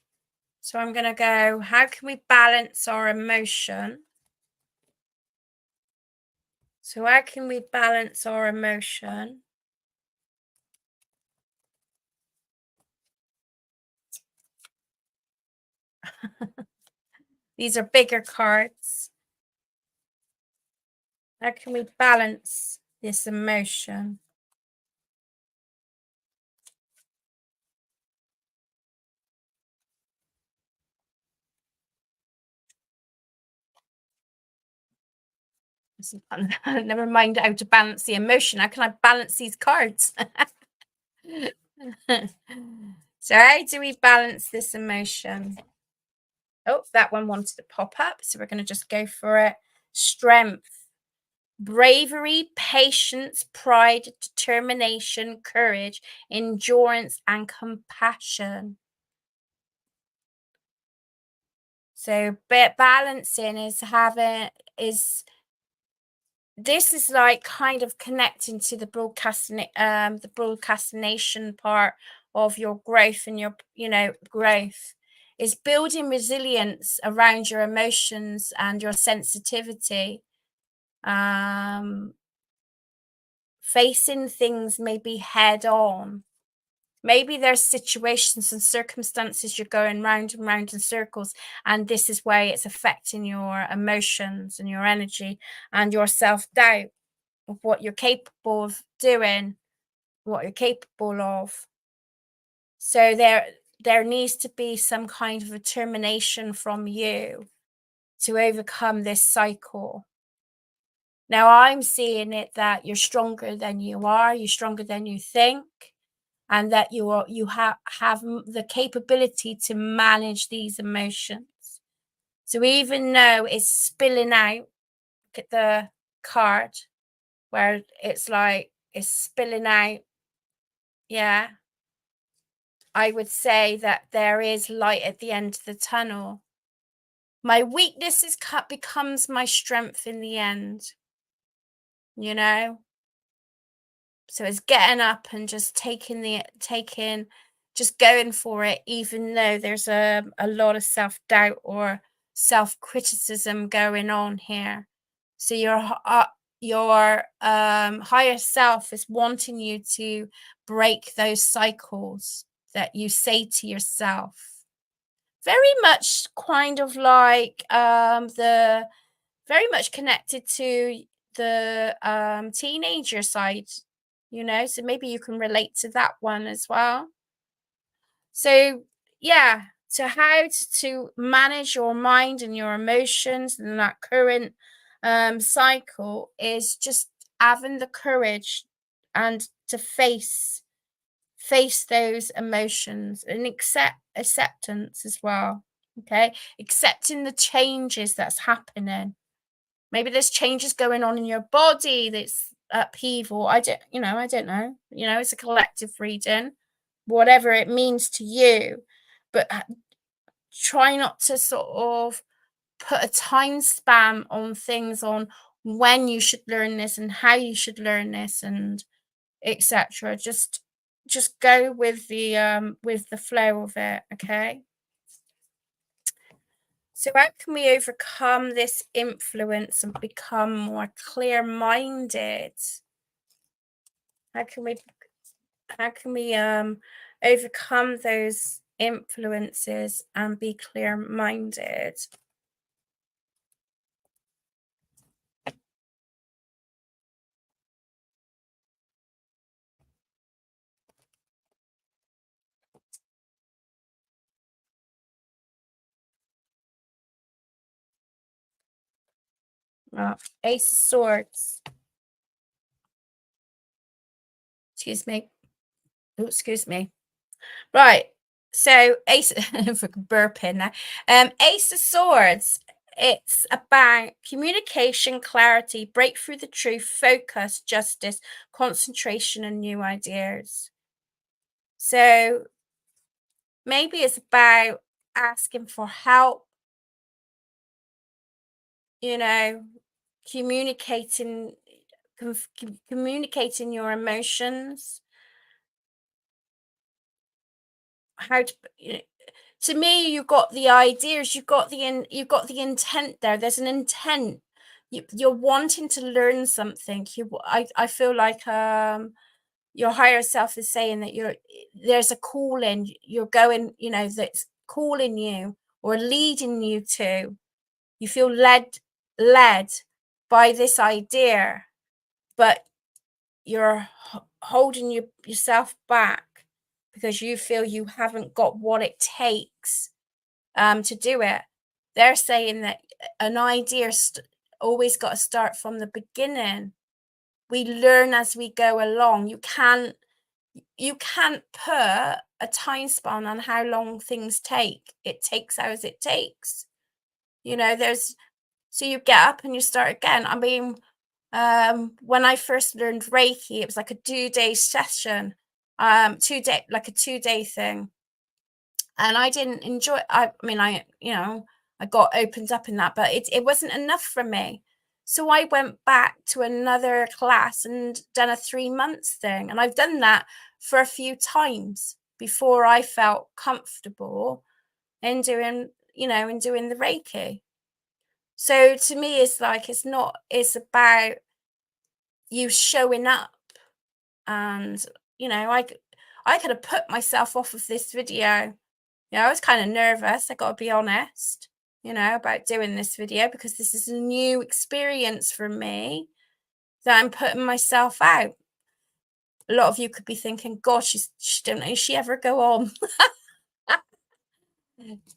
So I'm going to go, how can we balance our emotion? So how can we balance our emotion? These are bigger cards. How can we balance this emotion? Never mind how to balance the emotion. How can I balance these cards? So how do we balance this emotion? Oh, that one wanted to pop up, so we're going to just go for it. Strength, bravery, patience, pride, determination, courage, endurance, and compassion. So balancing this is like kind of connecting to the broadcastination part of your growth, and your growth is building resilience around your emotions and your sensitivity, facing things maybe head on. Maybe there's situations and circumstances you're going round and round in circles, and this is why it's affecting your emotions and your energy and your self-doubt of what you're capable of doing, what you're capable of. So there needs to be some kind of determination from you to overcome this cycle. Now I'm seeing it that you're stronger than you are, you're stronger than you think, and that you have the capability to manage these emotions. So even though it's spilling out, look at the card where it's like it's spilling out. Yeah, I would say that there is light at the end of the tunnel. My weakness becomes my strength in the end, you know? So it's getting up and just taking just going for it, even though there's a lot of self-doubt or self-criticism going on here. So your higher self is wanting you to break those cycles that you say to yourself. Very much kind of like the very much connected to the teenager side, you know, so maybe you can relate to that one as well. So yeah, so how to manage your mind and your emotions in that current cycle is just having the courage and to face those emotions and acceptance as well. Okay, accepting the changes that's happening. Maybe there's changes going on in your body that's upheaval. I don't know. You know, it's a collective reading, whatever it means to you. But try not to sort of put a time span on things, on when you should learn this and how you should learn this and etc. Just go with the flow of it, okay? So how can we overcome this influence and become more clear-minded? How can we overcome those influences and be clear-minded? Ace of Swords. Excuse me. Oh, excuse me. Right. So Ace for burping now. Ace of Swords. It's about communication, clarity, break through the truth, focus, justice, concentration, and new ideas. So maybe it's about asking for help, you know, communicating communicating your emotions, how to, you know, to me, you've got the ideas, you've got the intent there. There's an intent. You're wanting to learn something. I feel like your higher self is saying that there's a calling. You're going, you know, that's calling you or leading you to. You feel led by this idea, but you're holding yourself back because you feel you haven't got what it takes to do it. They're saying that an idea always got to start from the beginning. We learn as we go along. You can't put a time span on how long things take. It takes as it takes. You know, so you get up and you start again. I mean, when I first learned Reiki, it was like a 2-day session, 2-day, like a 2-day thing. And I didn't enjoy, I mean, you know, I got opened up in that, but it wasn't enough for me. So I went back to another class and done a 3 months thing. And I've done that for a few times before I felt comfortable in doing, you know, in doing the Reiki. So to me, it's like, it's about you showing up. And, you know, I could have put myself off of this video. Yeah, I was kind of nervous, I got to be honest, you know, about doing this video because this is a new experience for me that I'm putting myself out. A lot of you could be thinking, gosh, she don't know, she ever go on?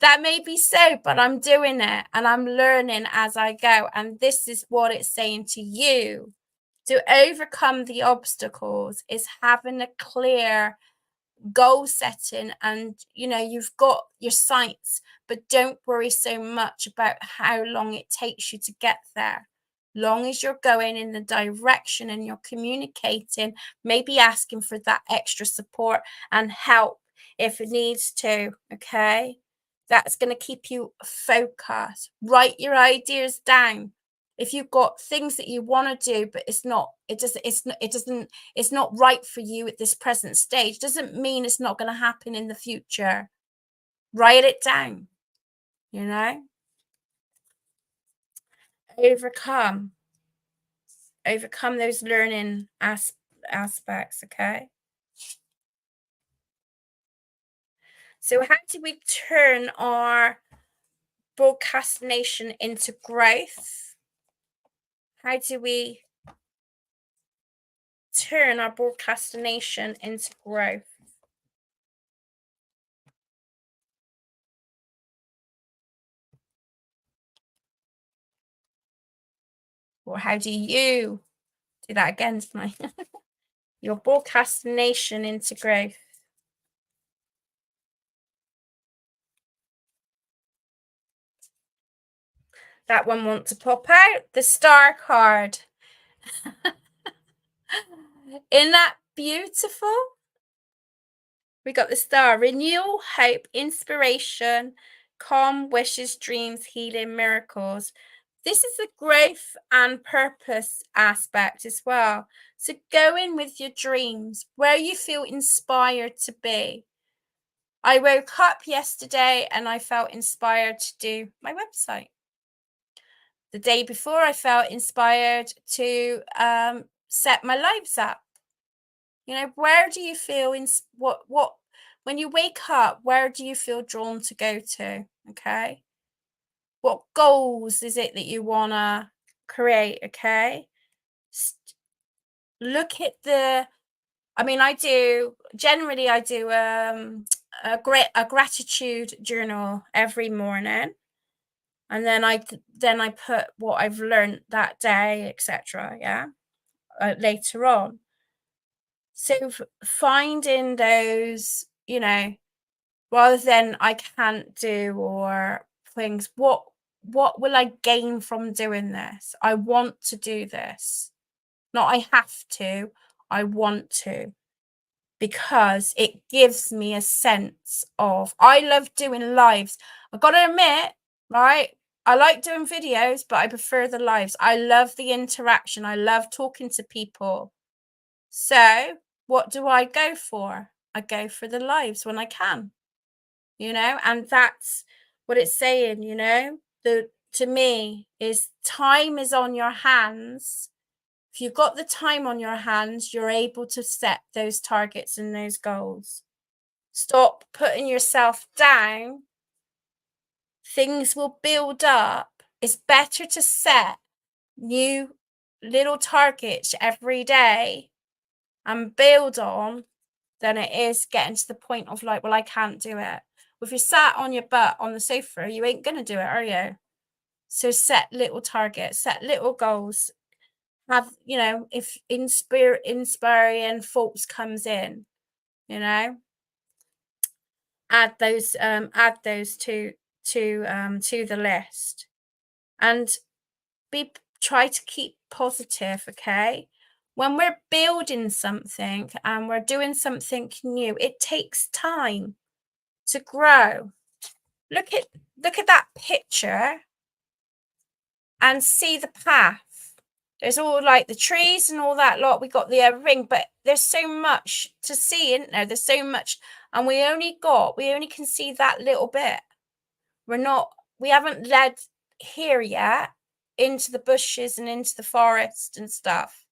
That may be so, but I'm doing it and I'm learning as I go. And this is what it's saying to you. To overcome the obstacles is having a clear goal setting, and you know, you've got your sights, but don't worry so much about how long it takes you to get there. Long as you're going in the direction and you're communicating, maybe asking for that extra support and help if it needs to. Okay, that's going to keep you focused. Write your ideas down. If you've got things that you want to do, but it's not right for you at this present stage, doesn't mean it's not going to happen in the future. Write it down, you know. Overcome those learning aspects, okay? So how do we turn our procrastination into growth? How do we turn our procrastination into growth? Or how do you do that again tonight? Your procrastination into growth. That one wants to pop out. The star card. Isn't that beautiful? We got the star. Renewal, hope, inspiration, calm, wishes, dreams, healing, miracles. This is the growth and purpose aspect as well. So go in with your dreams, where you feel inspired to be. I woke up yesterday and I felt inspired to do my website. The day before, I felt inspired to set my lives up. You know, where do you feel what when you wake up, where do you feel drawn to go to? Okay. What goals is it that you want to create? Okay. Look at I do a gratitude journal every morning. And then I put what I've learned that day, etc. Yeah, later on. So finding those, you know, rather than I can't do or things, what will I gain from doing this? I want to do this. Not I have to, I want to, because it gives me a sense of, I love doing lives. I've got to admit, right? I like doing videos, but I prefer the lives. I love the interaction. I love talking to people. So what do I go for? I go for the lives when I can, you know, and that's what it's saying, you know, to me is time is on your hands. If you've got the time on your hands, you're able to set those targets and those goals. Stop putting yourself down. Things will build up. It's better to set new little targets every day and build on than it is getting to the point of like, well, I can't do it. If you're sat on your butt on the sofa, you ain't going to do it, are you? So set little targets, set little goals. Have, you know, if inspiring thoughts comes in, you know, add those to the list, and try to keep positive. Okay, when we're building something and we're doing something new, it takes time to grow. Look at that picture and see the path. There's all like the trees and all that lot. We got the ring, but there's so much to see, isn't there? There's so much, and we only can see that little bit. We haven't led here yet into the bushes and into the forest and stuff.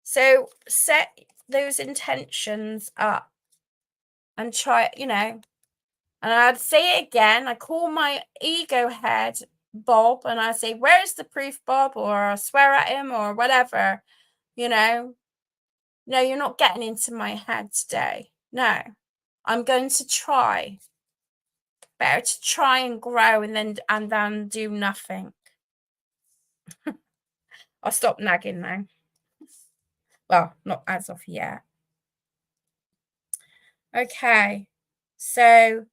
So set those intentions up and try, you know, and I'd say it again. I call my ego head Bob and I say, where's the proof, Bob? Or I swear at him or whatever, you know. No, you're not getting into my head today. No, I'm going to try. Better to try and grow and then do nothing. I'll stop nagging now. Well, not as of yet. Okay, so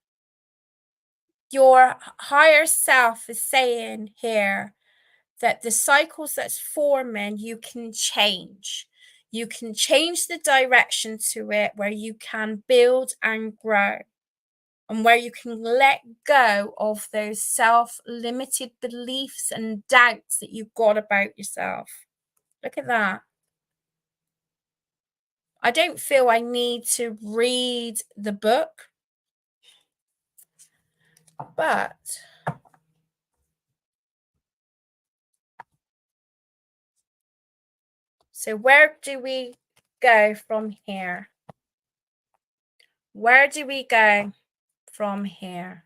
your higher self is saying here that the cycles that's forming, you can change. You can change the direction to it where you can build and grow. and where you can let go of those self-limited beliefs and doubts that you've got about yourself. Look at that. I don't feel I need to read the book, but so where do we go from here? Where do we go from here?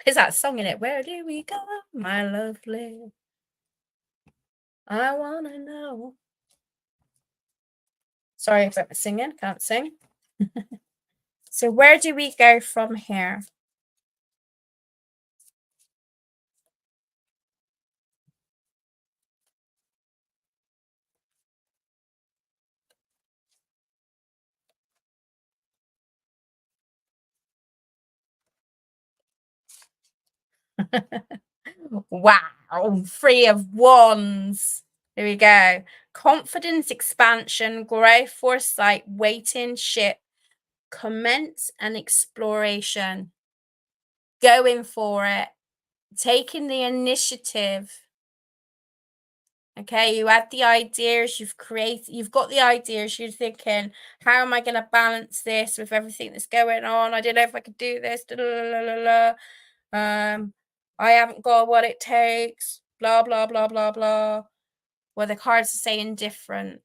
Is that song in it? Where do we go, my lovely? I wanna know. Sorry about the singing, can't sing. So where do we go from here? Wow, 3 of Wands. Here we go. Confidence, expansion, growth, foresight, waiting, ship, commence and exploration. Going for it, taking the initiative. Okay, you had the ideas, you've got the ideas, you're thinking, how am I going to balance this with everything that's going on? I don't know if I could do this. I haven't got what it takes, blah, blah, blah, blah, blah. Well, the cards are saying different.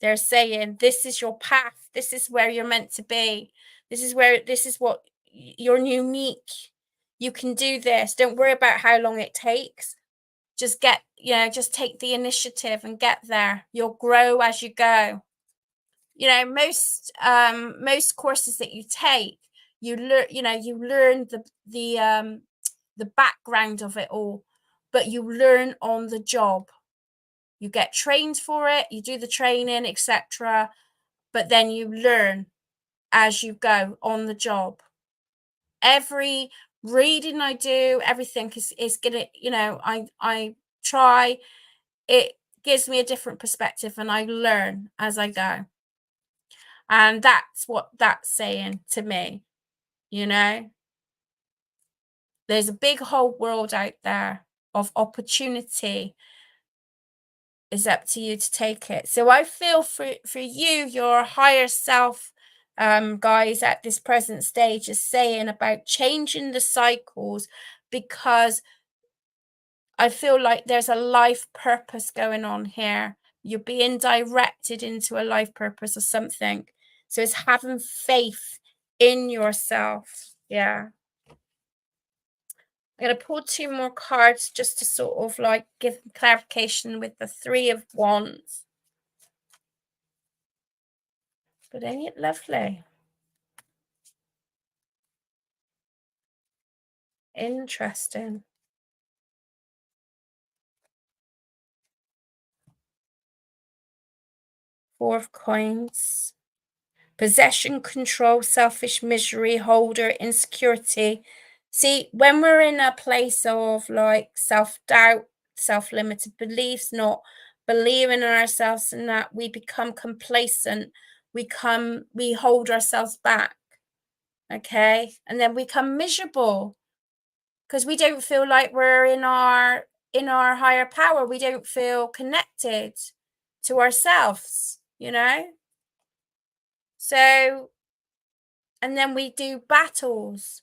They're saying, this is your path. This is where you're meant to be. This is what you're unique. You can do this. Don't worry about how long it takes. Just just take the initiative and get there. You'll grow as you go. Most courses that you take, you learn the background of it all, but you learn on the job. You get trained for it, you do the training, etc., but then you learn as you go on the job. Every reading I do, everything is gonna, I try, it gives me a different perspective and I learn as I go. And that's what that's saying to me, There's a big whole world out there of opportunity. It's up to you to take it. So I feel for you, your higher self, guys, at this present stage is saying about changing the cycles, because I feel like there's a life purpose going on here. You're being directed into a life purpose or something. So it's having faith in yourself. Yeah. I'm going to pull 2 more cards just to sort of like give clarification with the 3 of Wands. But ain't it lovely? Interesting. 4 of Coins. Possession, control, selfish, misery, holder, insecurity. See, when we're in a place of like self-doubt, self-limited beliefs, not believing in ourselves, and that we become complacent, we hold ourselves back. Okay, and then we become miserable because we don't feel like we're in our higher power. We don't feel connected to ourselves, So, and then we do battles,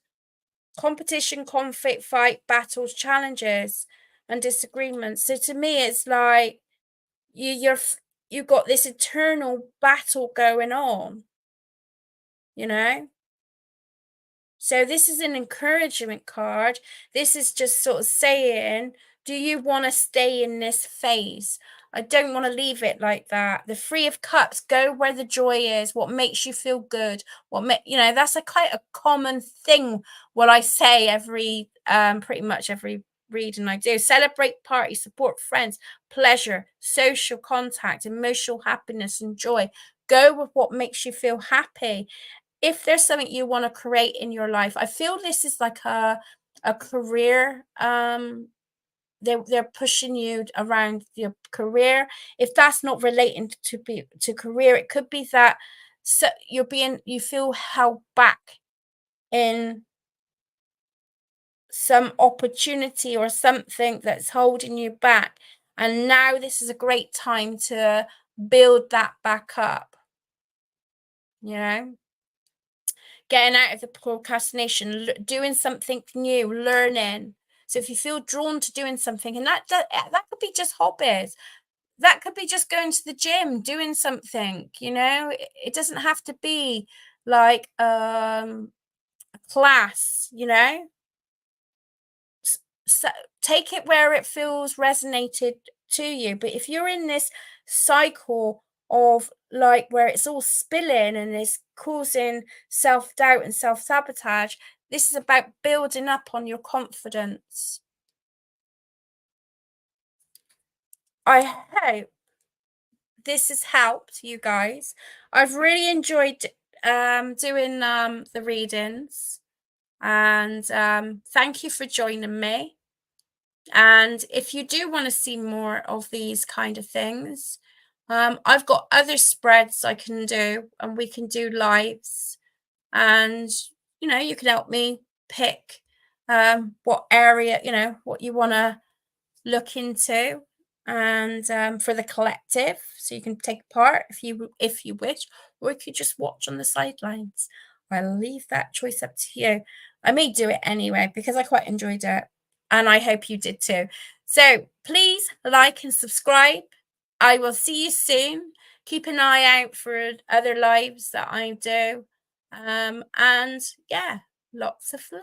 competition, conflict, fight, battles, challenges, and disagreements. So to me, it's like you've got this eternal battle going on, So this is an encouragement card. This is just sort of saying, do you want to stay in this phase? I don't want to leave it like that. The 3 of Cups, go where the joy is, what makes you feel good, that's quite a common thing, what I say every, pretty much every reading I do. Celebrate, party, support friends, pleasure, social contact, emotional happiness and joy. Go with what makes you feel happy. If there's something you want to create in your life, I feel this is like a career. They're pushing you around your career. If that's not relating to career, it could be that so you feel held back in some opportunity or something that's holding you back, and now this is a great time to build that back up, you know, getting out of the procrastination, doing something new, learning. So if you feel drawn to doing something, and that could be just hobbies, that could be just going to the gym, doing something, you know, it doesn't have to be like a class, you know. So take it where it feels resonated to you. But if you're in this cycle of like where it's all spilling and it's causing self-doubt and self-sabotage, this is about building up on your confidence. I hope this has helped you guys. I've really enjoyed doing the readings, and thank you for joining me. And if you do want to see more of these kind of things, I've got other spreads I can do, and we can do lives, and you know, you can help me pick what area, you know, what you want to look into, and for the collective, so you can take part if you wish, or you could just watch on the sidelines. I'll leave that choice up to you. I may do it anyway because I quite enjoyed it, and I hope you did too. So please like and subscribe. I will see you soon. Keep an eye out for other lives that I do, and yeah, lots of love.